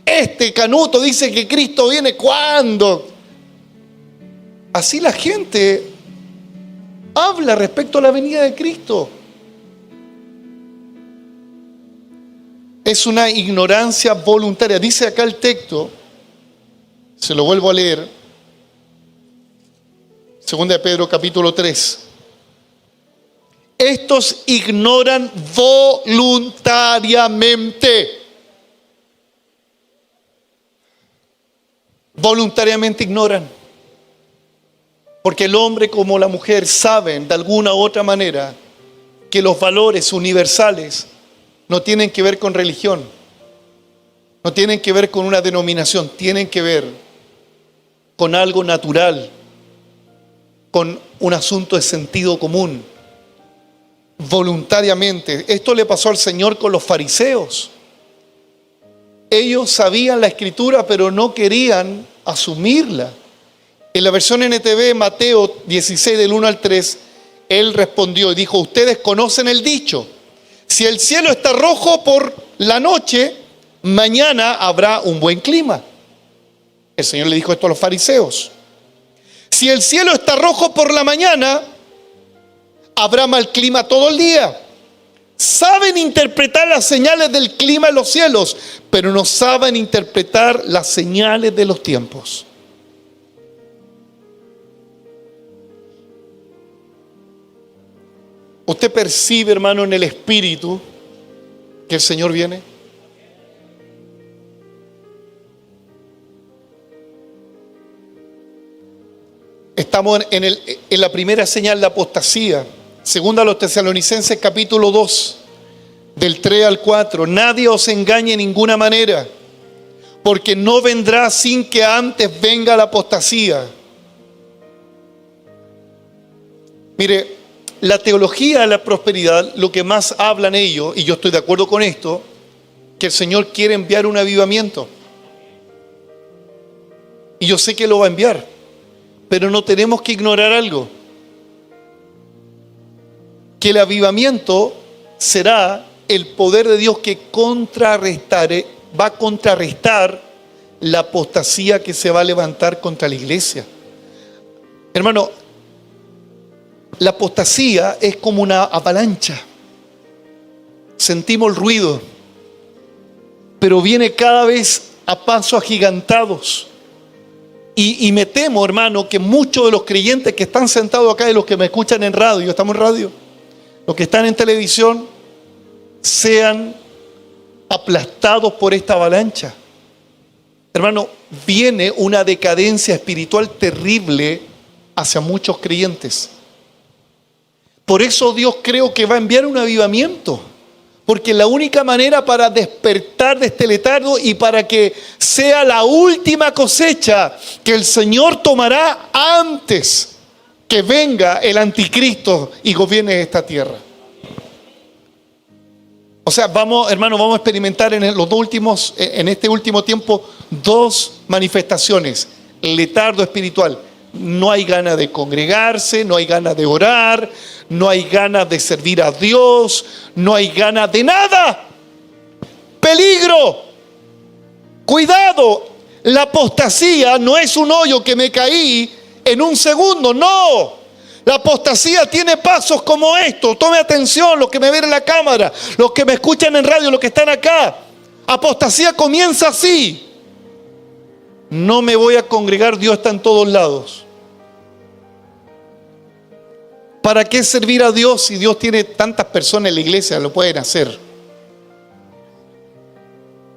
Este canuto dice que Cristo viene. ¿Cuándo? Así la gente habla respecto a la venida de Cristo. Es una ignorancia voluntaria. Dice acá el texto, se lo vuelvo a leer, 2 de Pedro capítulo 3. Estos ignoran voluntariamente. Voluntariamente ignoran. Porque el hombre como la mujer saben de alguna u otra manera que los valores universales no tienen que ver con religión, no tienen que ver con una denominación, tienen que ver con algo natural, con un asunto de sentido común. Voluntariamente. Esto le pasó al Señor con los fariseos. Ellos sabían la Escritura, pero no querían asumirla. En la versión NTV, Mateo 16, del 1 al 3, él respondió y dijo: ustedes conocen el dicho, si el cielo está rojo por la noche, mañana habrá un buen clima. El Señor le dijo esto a los fariseos. Si el cielo está rojo por la mañana, habrá mal clima todo el día. Saben interpretar las señales del clima en los cielos, pero no saben interpretar las señales de los tiempos. ¿Usted percibe, hermano, en el espíritu que el Señor viene? Estamos en la primera señal de apostasía. Segunda a los Tesalonicenses capítulo 2, del 3 al 4. Nadie os engañe en ninguna manera, porque no vendrá sin que antes venga la apostasía. Mire, la teología de la prosperidad, lo que más hablan ellos, y yo estoy de acuerdo con esto, que el Señor quiere enviar un avivamiento. Y yo sé que lo va a enviar, pero no tenemos que ignorar algo. Que el avivamiento será el poder de Dios que va a contrarrestar la apostasía que se va a levantar contra la iglesia. Hermano, la apostasía es como una avalancha. Sentimos el ruido, pero viene cada vez a pasos agigantados. Y me temo, hermano, que muchos de los creyentes que están sentados acá y los que me escuchan en radio, estamos en radio, los que están en televisión, sean aplastados por esta avalancha. Hermano, viene una decadencia espiritual terrible hacia muchos creyentes. Por eso Dios creo que va a enviar un avivamiento. Porque la única manera para despertar de este letargo y para que sea la última cosecha que el Señor tomará antes que venga el anticristo y gobierne esta tierra. O sea, vamos a experimentar en este último tiempo dos manifestaciones. El letargo espiritual. No hay ganas de congregarse, no hay ganas de orar, no hay ganas de servir a Dios, no hay ganas de nada. Peligro, cuidado, la apostasía no es un hoyo que me caí en un segundo, no. La apostasía tiene pasos como estos. Tome atención, los que me ven en la cámara, los que me escuchan en radio, los que están acá. Apostasía comienza así. No me voy a congregar, Dios está en todos lados. ¿Para qué servir a Dios si Dios tiene tantas personas en la iglesia? Lo pueden hacer.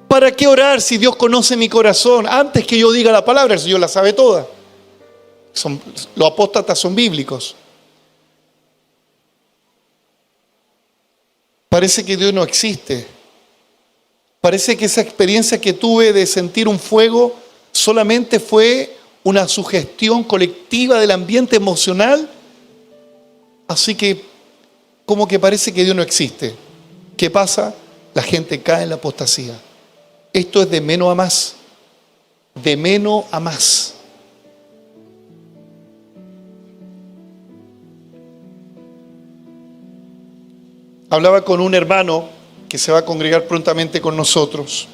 ¿Para qué orar si Dios conoce mi corazón? Antes que yo diga la palabra, el Señor la sabe toda. Los apóstatas son bíblicos. Parece que Dios no existe. Parece que esa experiencia que tuve de sentir un fuego solamente fue una sugestión colectiva del ambiente emocional. Así que como que parece que Dios no existe. ¿Qué pasa? La gente cae en la apostasía. Esto es de menos a más. De menos a más. Hablaba con un hermano que se va a congregar prontamente con nosotros.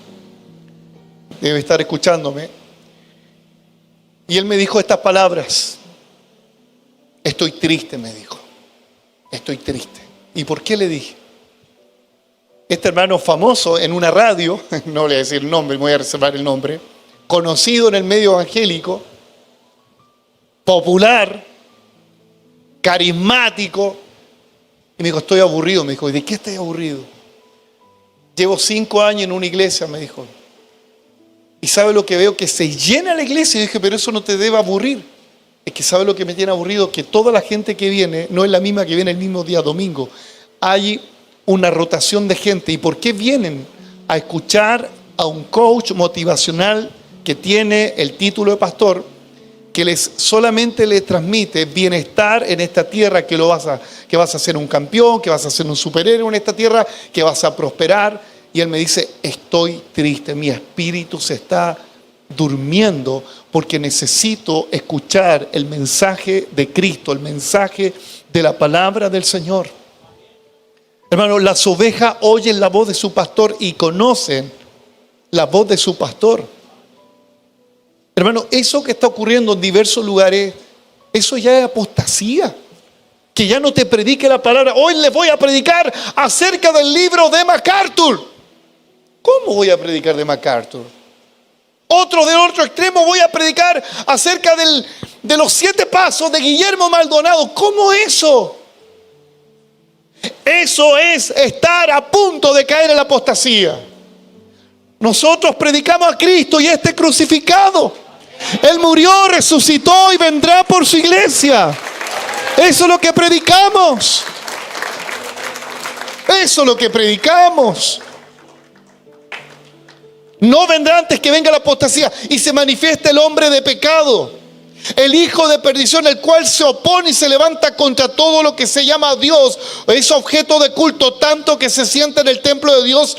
Debe estar escuchándome. Y él me dijo estas palabras. Estoy triste, me dijo. Estoy triste. ¿Y por qué? Le dije. Este hermano famoso en una radio, no le voy a decir el nombre, me voy a reservar el nombre, conocido en el medio evangélico, popular, carismático. Y me dijo, estoy aburrido. Me dijo, ¿y de qué estoy aburrido? Llevo 5 años en una iglesia, me dijo. Y sabe lo que veo, que se llena la iglesia. Y dije, pero eso no te debe aburrir. Es que sabe lo que me tiene aburrido, que toda la gente que viene no es la misma que viene el mismo día domingo. Hay una rotación de gente. ¿Y por qué vienen? A escuchar a un coach motivacional que tiene el título de pastor, que solamente les transmite bienestar en esta tierra, que vas a ser un campeón, que vas a ser un superhéroe en esta tierra, que vas a prosperar. Y él me dice, estoy triste, mi espíritu se está durmiendo porque necesito escuchar el mensaje de Cristo, el mensaje de la palabra del Señor. Hermano, las ovejas oyen la voz de su pastor y conocen la voz de su pastor. Hermano, eso que está ocurriendo en diversos lugares, eso ya es apostasía. Que ya no te predique la palabra. Hoy les voy a predicar acerca del libro de MacArthur. ¿Cómo voy a predicar de MacArthur? Otro del otro extremo, voy a predicar acerca de los 7 pasos de Guillermo Maldonado. ¿Cómo eso? Eso es estar a punto de caer en la apostasía. Nosotros predicamos a Cristo y este crucificado. Él murió, resucitó y vendrá por su iglesia. Eso es lo que predicamos. Eso es lo que predicamos. No vendrá antes que venga la apostasía y se manifieste el hombre de pecado, el hijo de perdición, el cual se opone y se levanta contra todo lo que se llama Dios, es objeto de culto, tanto que se sienta en el templo de Dios,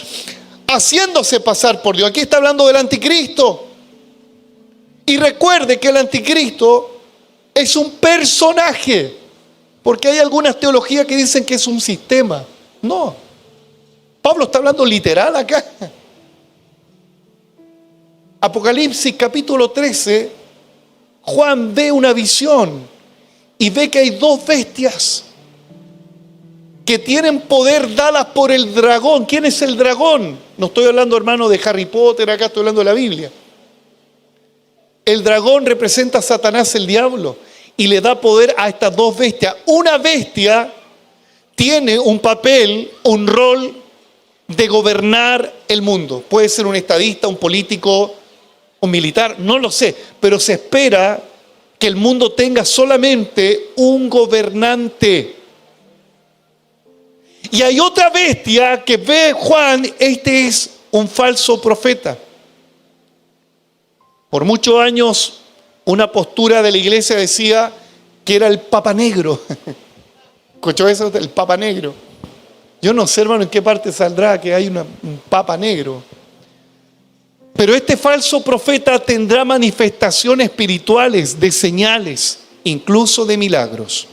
haciéndose pasar por Dios. Aquí está hablando del anticristo. Y recuerde que el anticristo es un personaje, porque hay algunas teologías que dicen que es un sistema. No, Pablo está hablando literal acá. Apocalipsis capítulo 13, Juan ve una visión y ve que hay 2 bestias que tienen poder dadas por el dragón. ¿Quién es el dragón? No estoy hablando, hermano, de Harry Potter, acá estoy hablando de la Biblia. El dragón representa a Satanás, el diablo, y le da poder a estas 2 bestias. Una bestia tiene un papel, un rol de gobernar el mundo. Puede ser un estadista, un político, un militar, no lo sé, pero se espera que el mundo tenga solamente un gobernante. Y hay otra bestia que ve Juan, este es un falso profeta. Por muchos años, una postura de la iglesia decía que era el Papa Negro. ¿Escuchó eso? El Papa Negro. Yo no sé, hermano, en qué parte saldrá que hay un Papa Negro. Pero este falso profeta tendrá manifestaciones espirituales, de señales, incluso de milagros.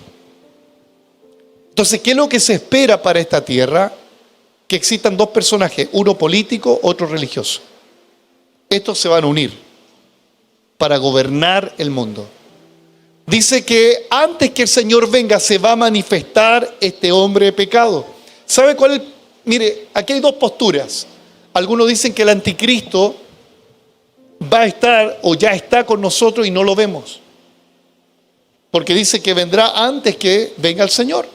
Entonces, ¿qué es lo que se espera para esta tierra? Que existan 2 personajes, uno político, otro religioso. Estos se van a unir para gobernar el mundo. Dice que antes que el Señor venga se va a manifestar este hombre de pecado. ¿Sabe cuál es? Mire, aquí hay 2 posturas. Algunos dicen que el anticristo va a estar o ya está con nosotros y no lo vemos, porque dice que vendrá antes que venga el Señor.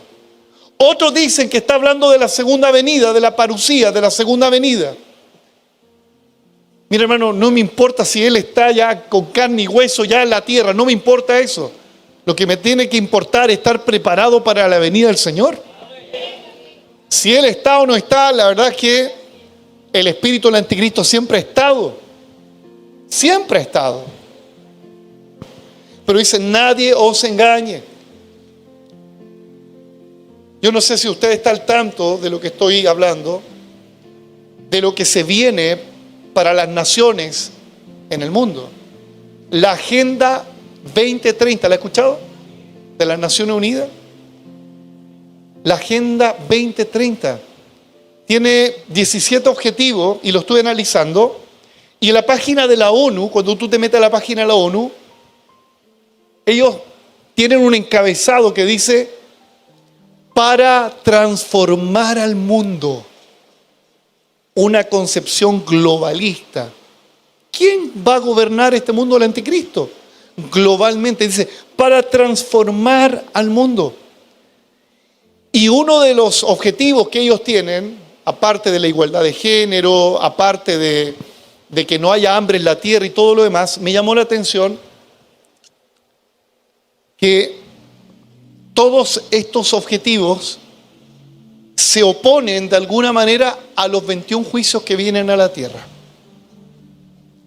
Otros dicen que está hablando de la segunda venida, de la parucía, de la segunda venida. Mira, hermano, no me importa si Él está ya con carne y hueso ya en la tierra, no me importa eso. Lo que me tiene que importar es estar preparado para la venida del Señor. Si Él está o no está, la verdad es que el espíritu del anticristo siempre ha estado. Siempre ha estado. Pero dice, nadie os engañe. Yo no sé si usted está al tanto de lo que estoy hablando, de lo que se viene para las naciones en el mundo. La Agenda 2030, ¿la ha escuchado? De las Naciones Unidas. La Agenda 2030 tiene 17 objetivos y lo estuve analizando. Y en la página de la ONU, cuando tú te metes a la página de la ONU, ellos tienen un encabezado que dice, para transformar al mundo, una concepción globalista. ¿Quién va a gobernar este mundo del anticristo? Globalmente, dice, para transformar al mundo. Y uno de los objetivos que ellos tienen, aparte de la igualdad de género, aparte de que no haya hambre en la tierra y todo lo demás, me llamó la atención que todos estos objetivos se oponen de alguna manera a los 21 juicios que vienen a la tierra.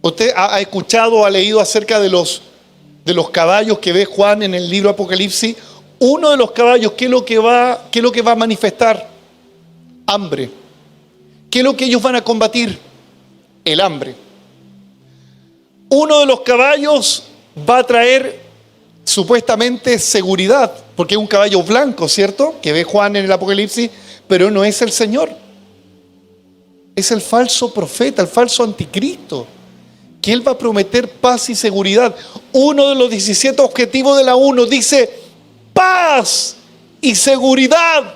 Usted ha escuchado, ha leído acerca de los caballos que ve Juan en el libro Apocalipsis. Uno de los caballos, ¿qué es lo que va a manifestar? Hambre. ¿Qué es lo que ellos van a combatir? El hambre. Uno de los caballos va a traer supuestamente seguridad, porque es un caballo blanco, ¿cierto? Que ve Juan en el Apocalipsis, pero no es el Señor. Es el falso profeta, el falso anticristo, que Él va a prometer paz y seguridad. Uno de los 17 objetivos de la ONU dice paz y seguridad.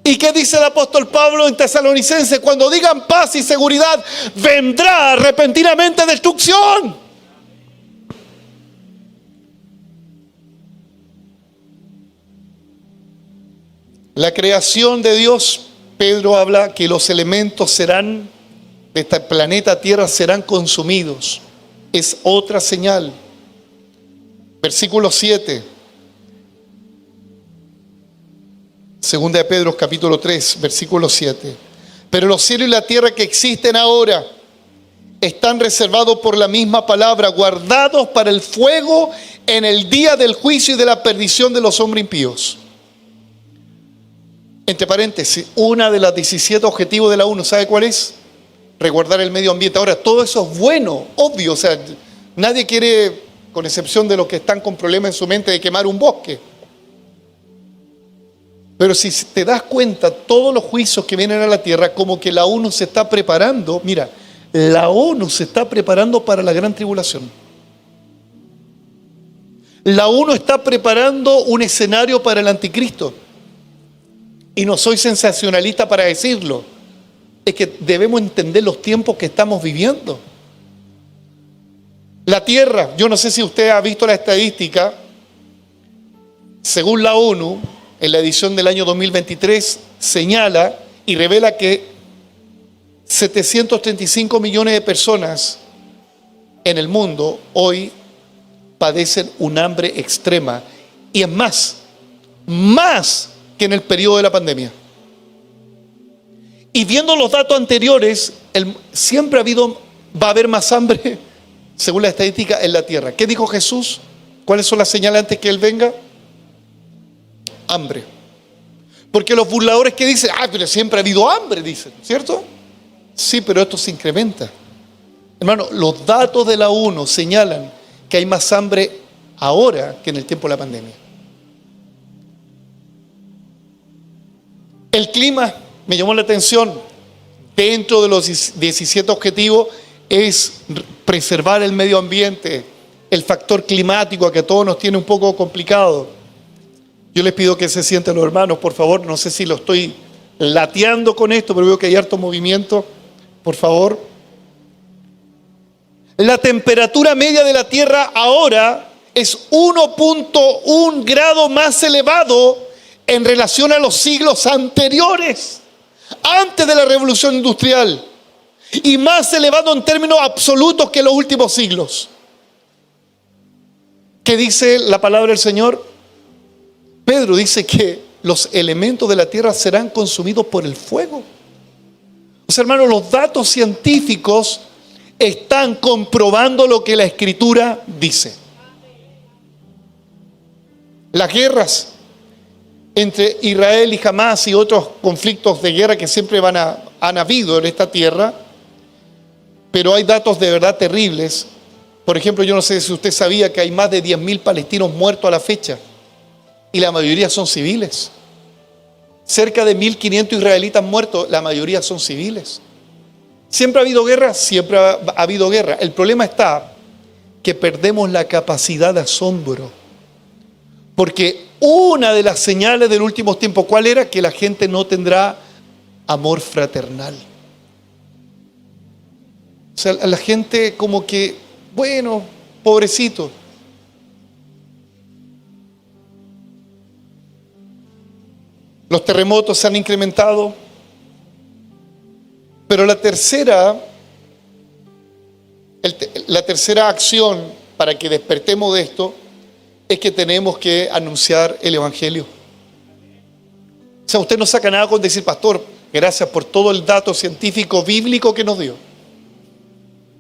¿Y qué dice el apóstol Pablo en Tesalonicenses? Cuando digan paz y seguridad, vendrá repentinamente destrucción. La creación de Dios, Pedro habla que los elementos de este planeta Tierra serán consumidos. Es otra señal. Versículo 7. Segunda de Pedro, capítulo 3, versículo 7. Pero los cielos y la tierra que existen ahora están reservados por la misma palabra, guardados para el fuego en el día del juicio y de la perdición de los hombres impíos. Entre paréntesis, una de las 17 objetivos de la ONU, ¿sabe cuál es? Resguardar el medio ambiente. Ahora, todo eso es bueno, obvio, o sea, nadie quiere, con excepción de los que están con problemas en su mente, de quemar un bosque. Pero si te das cuenta, todos los juicios que vienen a la tierra, como que la ONU se está preparando, mira, la ONU se está preparando para la gran tribulación. La ONU está preparando un escenario para el anticristo. Y no soy sensacionalista para decirlo. Es que debemos entender los tiempos que estamos viviendo. La tierra, yo no sé si usted ha visto la estadística, según la ONU, en la edición del año 2023, señala y revela que 735 millones de personas en el mundo hoy padecen un hambre extrema. Y es más que en el periodo de la pandemia. Y viendo los datos anteriores, siempre va a haber más hambre, según la estadística, en la tierra. ¿Qué dijo Jesús? ¿Cuáles son las señales antes que Él venga? Hambre. Porque los burladores que dicen, pero siempre ha habido hambre, dicen, ¿cierto? Sí, pero esto se incrementa. Hermano, los datos de la ONU señalan que hay más hambre ahora que en el tiempo de la pandemia. El clima me llamó la atención. Dentro de los 17 objetivos es preservar el medio ambiente, el factor climático que a todos nos tiene un poco complicado. Yo les pido que se sienten los hermanos, por favor. No sé si lo estoy lateando con esto, pero veo que hay harto movimiento. Por favor. La temperatura media de la Tierra ahora es 1.1 grado más elevado en relación a los siglos anteriores, antes de la Revolución Industrial, y más elevado en términos absolutos que los últimos siglos. ¿Qué dice la palabra del Señor? Pedro dice que los elementos de la tierra serán consumidos por el fuego. O sea, hermano, los datos científicos están comprobando lo que la Escritura dice. Las guerras entre Israel y Hamás y otros conflictos de guerra que siempre han habido en esta tierra, pero hay datos de verdad terribles. Por ejemplo, yo no sé si usted sabía que hay más de 10.000 palestinos muertos a la fecha. Y la mayoría son civiles. Cerca de 1.500 israelitas muertos, la mayoría son civiles. ¿Siempre ha habido guerra? Siempre ha habido guerra. El problema está que perdemos la capacidad de asombro. Porque una de las señales del último tiempo, ¿cuál era? Que la gente no tendrá amor fraternal. O sea, la gente como que, bueno, pobrecito. Los terremotos se han incrementado, pero la tercera acción para que despertemos de esto es que tenemos que anunciar el Evangelio. O sea, usted no saca nada con decir, pastor, gracias por todo el dato científico bíblico que nos dio.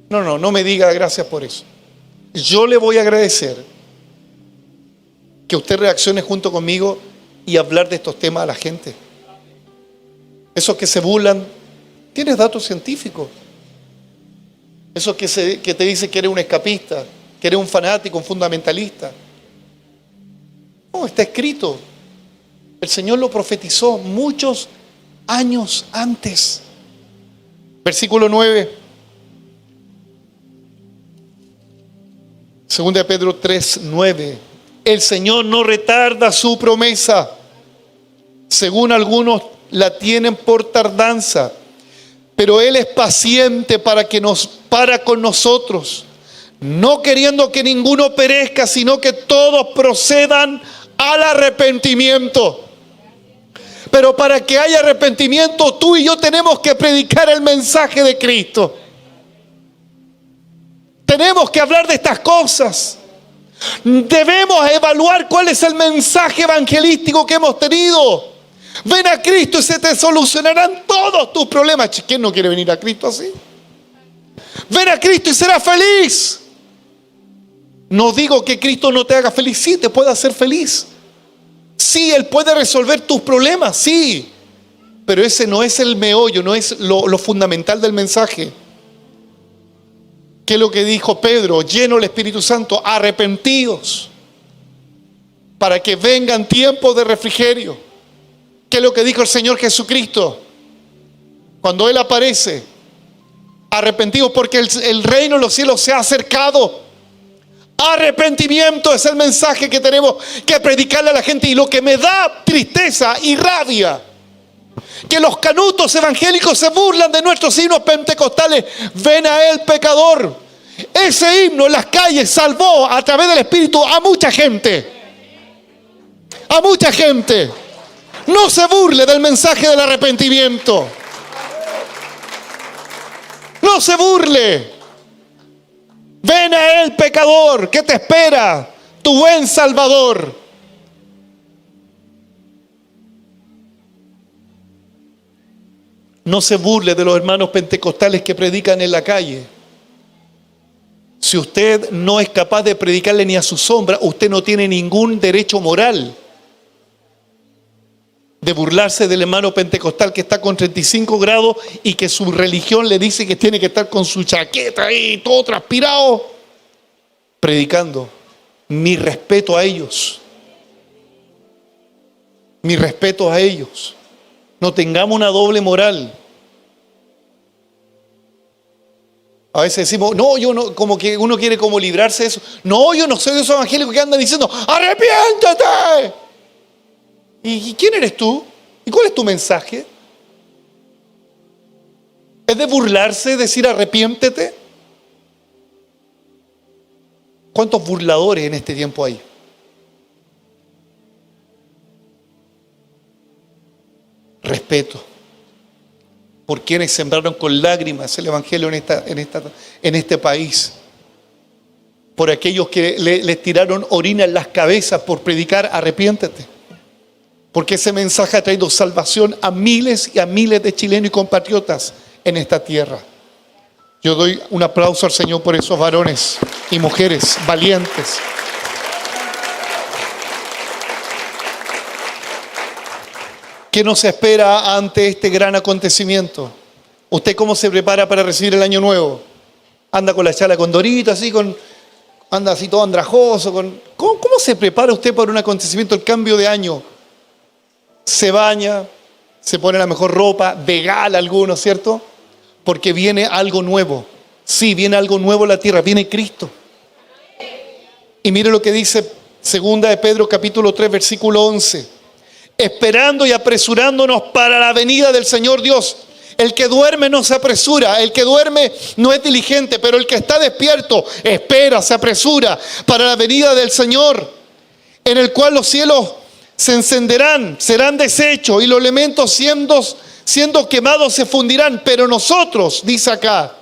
No me diga gracias por eso. Yo le voy a agradecer que usted reaccione junto conmigo y hablar de estos temas a la gente. Esos que se burlan, tienes datos científicos. Eso que te dice que eres un escapista, que eres un fanático, un fundamentalista. No, está escrito. El Señor lo profetizó muchos años antes. Versículo 9. 2 de Pedro 3:9. El Señor no retarda su promesa, según algunos la tienen por tardanza, pero Él es paciente para con nosotros, no queriendo que ninguno perezca, sino que todos procedan al arrepentimiento. Pero para que haya arrepentimiento, tú y yo tenemos que predicar el mensaje de Cristo. Tenemos que hablar de estas cosas. Debemos evaluar cuál es el mensaje evangelístico que hemos tenido. Ven a Cristo y se te solucionarán todos tus problemas. ¿Quién no quiere venir a Cristo así? Ven a Cristo y serás feliz. No digo que Cristo no te haga feliz. Sí, te puede hacer feliz. Sí, Él puede resolver tus problemas. Sí. Pero ese no es el meollo, no es lo fundamental del mensaje. ¿Qué es lo que dijo Pedro? Lleno del Espíritu Santo, arrepentidos, para que vengan tiempos de refrigerio. ¿Qué es lo que dijo el Señor Jesucristo? Cuando Él aparece, arrepentidos porque el reino de los cielos se ha acercado. Arrepentimiento es el mensaje que tenemos que predicarle a la gente. Y lo que me da tristeza y rabia, que los canutos evangélicos se burlan de nuestros himnos pentecostales. Ven a Él, pecador. Ese himno en las calles salvó a través del Espíritu a mucha gente. A mucha gente. No se burle del mensaje del arrepentimiento. No se burle. Ven a Él, pecador. ¿Qué te espera? Tu buen Salvador. No se burle de los hermanos pentecostales que predican en la calle. Si usted no es capaz de predicarle ni a su sombra, usted no tiene ningún derecho moral de burlarse del hermano pentecostal que está con 35 grados y que su religión le dice que tiene que estar con su chaqueta ahí, todo transpirado, predicando. Mi respeto a ellos. Mi respeto a ellos. No tengamos una doble moral. A veces decimos, no, yo no, como que uno quiere como librarse de eso. No, yo no soy de esos evangélicos que andan diciendo, ¡arrepiéntete! ¿Y quién eres tú? ¿Y cuál es tu mensaje? ¿Es de burlarse, decir arrepiéntete? ¿Cuántos burladores en este tiempo hay? Respeto por quienes sembraron con lágrimas el evangelio en este país, por aquellos que les tiraron orina en las cabezas por predicar arrepiéntete, porque ese mensaje ha traído salvación a miles y a miles de chilenos y compatriotas en esta tierra. Yo doy un aplauso al Señor por esos varones y mujeres valientes. ¿Qué nos espera ante este gran acontecimiento? ¿Usted cómo se prepara para recibir el año nuevo? ¿Anda con la chala con Dorito, anda así todo andrajoso? ¿Cómo se prepara usted para un acontecimiento, el cambio de año? Se baña, se pone la mejor ropa, de gala algunos, ¿cierto? Porque viene algo nuevo. Sí, viene algo nuevo a la tierra, viene Cristo. Y mire lo que dice 2 de Pedro capítulo 3, versículo 11. Esperando y apresurándonos para la venida del Señor Dios. El que duerme no se apresura, el que duerme no es diligente, pero el que está despierto espera, se apresura para la venida del Señor, en el cual los cielos se encenderán, serán deshechos y los elementos siendo quemados se fundirán. Pero nosotros, dice acá,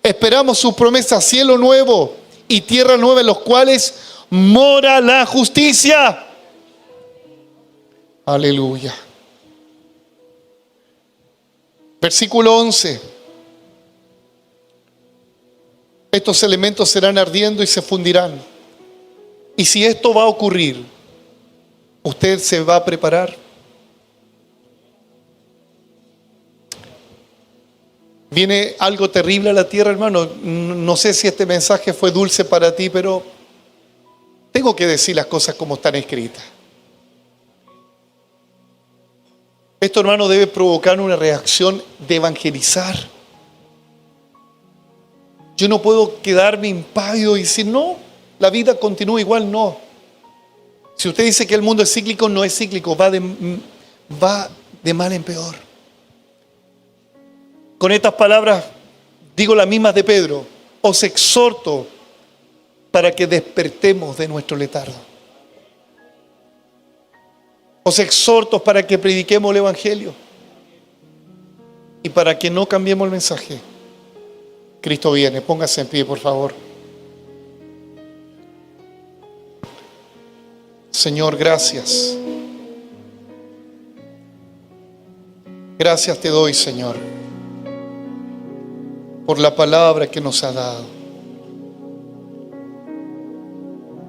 esperamos su promesa, cielo nuevo y tierra nueva, en los cuales mora la justicia. Aleluya. Versículo 11. Estos elementos serán ardiendo y se fundirán. Y si esto va a ocurrir, ¿usted se va a preparar? Viene algo terrible a la tierra, hermano. No sé si este mensaje fue dulce para ti, pero tengo que decir las cosas como están escritas. Esto, hermano, debe provocar una reacción de evangelizar. Yo no puedo quedarme impávido y decir, no, la vida continúa igual, no. Si usted dice que el mundo es cíclico, no es cíclico, va de mal en peor. Con estas palabras digo las mismas de Pedro: os exhorto para que despertemos de nuestro letargo. Os exhorto para que prediquemos el Evangelio y para que no cambiemos el mensaje. Cristo viene. Póngase en pie, por favor. Señor, gracias. Gracias te doy, Señor, por la palabra que nos ha dado.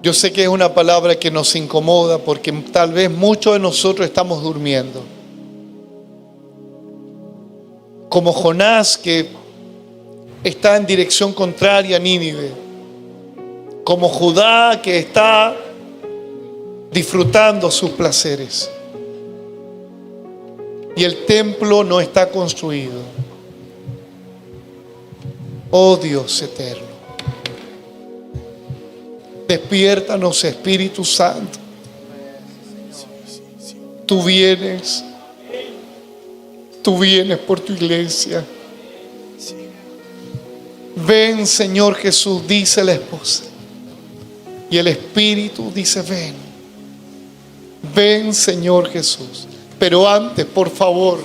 Yo sé que es una palabra que nos incomoda porque tal vez muchos de nosotros estamos durmiendo. Como Jonás, que está en dirección contraria a Nínive. Como Judá, que está disfrutando sus placeres. Y el templo no está construido. Oh Dios eterno, despiértanos, Espíritu Santo. Tú vienes por tu iglesia. Ven, Señor Jesús, dice la esposa. Y el Espíritu dice, ven. Ven, Señor Jesús. Pero antes, por favor,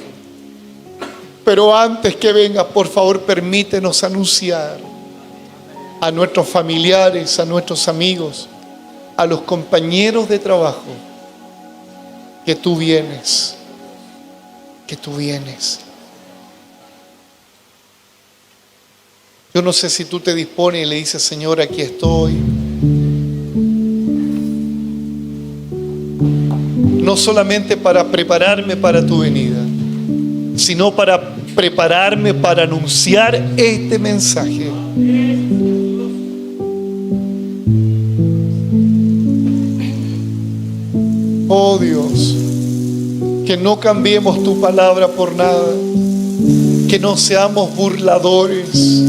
antes que venga, por favor, permítenos anunciar a nuestros familiares, a nuestros amigos, a los compañeros de trabajo, que tú vienes, que tú vienes. Yo no sé si tú te dispones y le dices, Señor, aquí estoy. No solamente para prepararme para tu venida, sino para prepararme para anunciar este mensaje. Oh Dios, que no cambiemos tu palabra por nada, que no seamos burladores.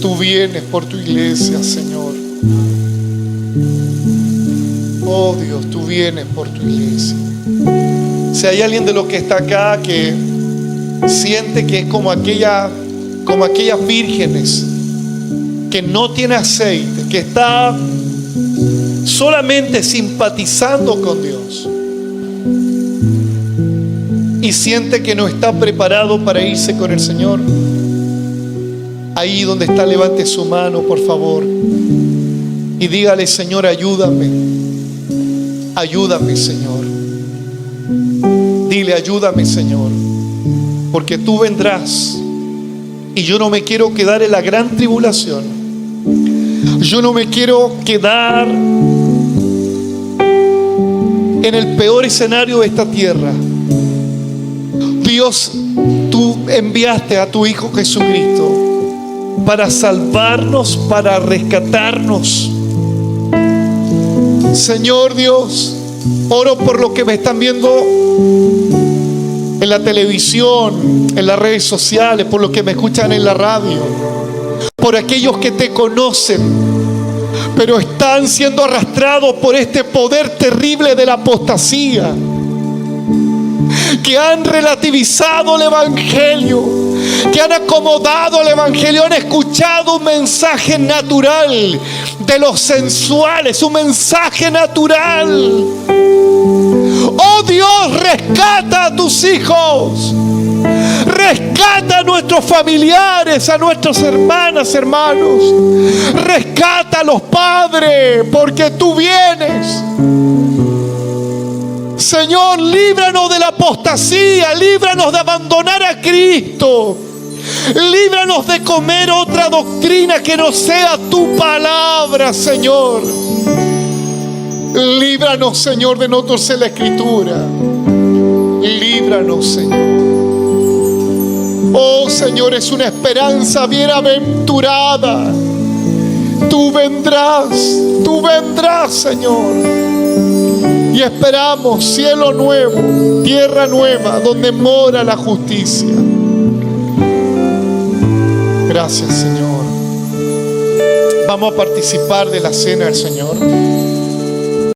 Tú vienes por tu iglesia, Señor. Oh Dios, tú vienes por tu iglesia. Si hay alguien de los que está acá que siente que es como aquellas vírgenes que no tiene aceite, que está solamente simpatizando con Dios y siente que no está preparado para irse con el Señor, ahí donde está, levante su mano, por favor, y dígale, Señor, ayúdame, Señor. Dile, ayúdame, Señor, porque tú vendrás y yo no me quiero quedar en la gran tribulación. Yo no me quiero quedar en el peor escenario de esta tierra. Dios, tú enviaste a tu Hijo Jesucristo para salvarnos, para rescatarnos. Señor Dios, oro por los que me están viendo en la televisión, en las redes sociales, por los que me escuchan en la radio, por aquellos que te conocen, pero están siendo arrastrados por este poder terrible de la apostasía, que han relativizado el Evangelio, que han acomodado el Evangelio, han escuchado un mensaje natural de los sensuales, un mensaje natural. Oh Dios, rescata a tus hijos, rescata a nuestros familiares, a nuestras hermanas, hermanos, rescata a los padres, porque tú vienes. Señor, líbranos de la apostasía, líbranos de abandonar a Cristo, líbranos de comer otra doctrina que no sea tu palabra, Señor. Líbranos, Señor, de no torcer la Escritura. Líbranos, Señor. Oh Señor, es una esperanza bienaventurada. Tú vendrás, Señor. Y esperamos cielo nuevo, tierra nueva, donde mora la justicia. Gracias, Señor. Vamos a participar de la cena del Señor.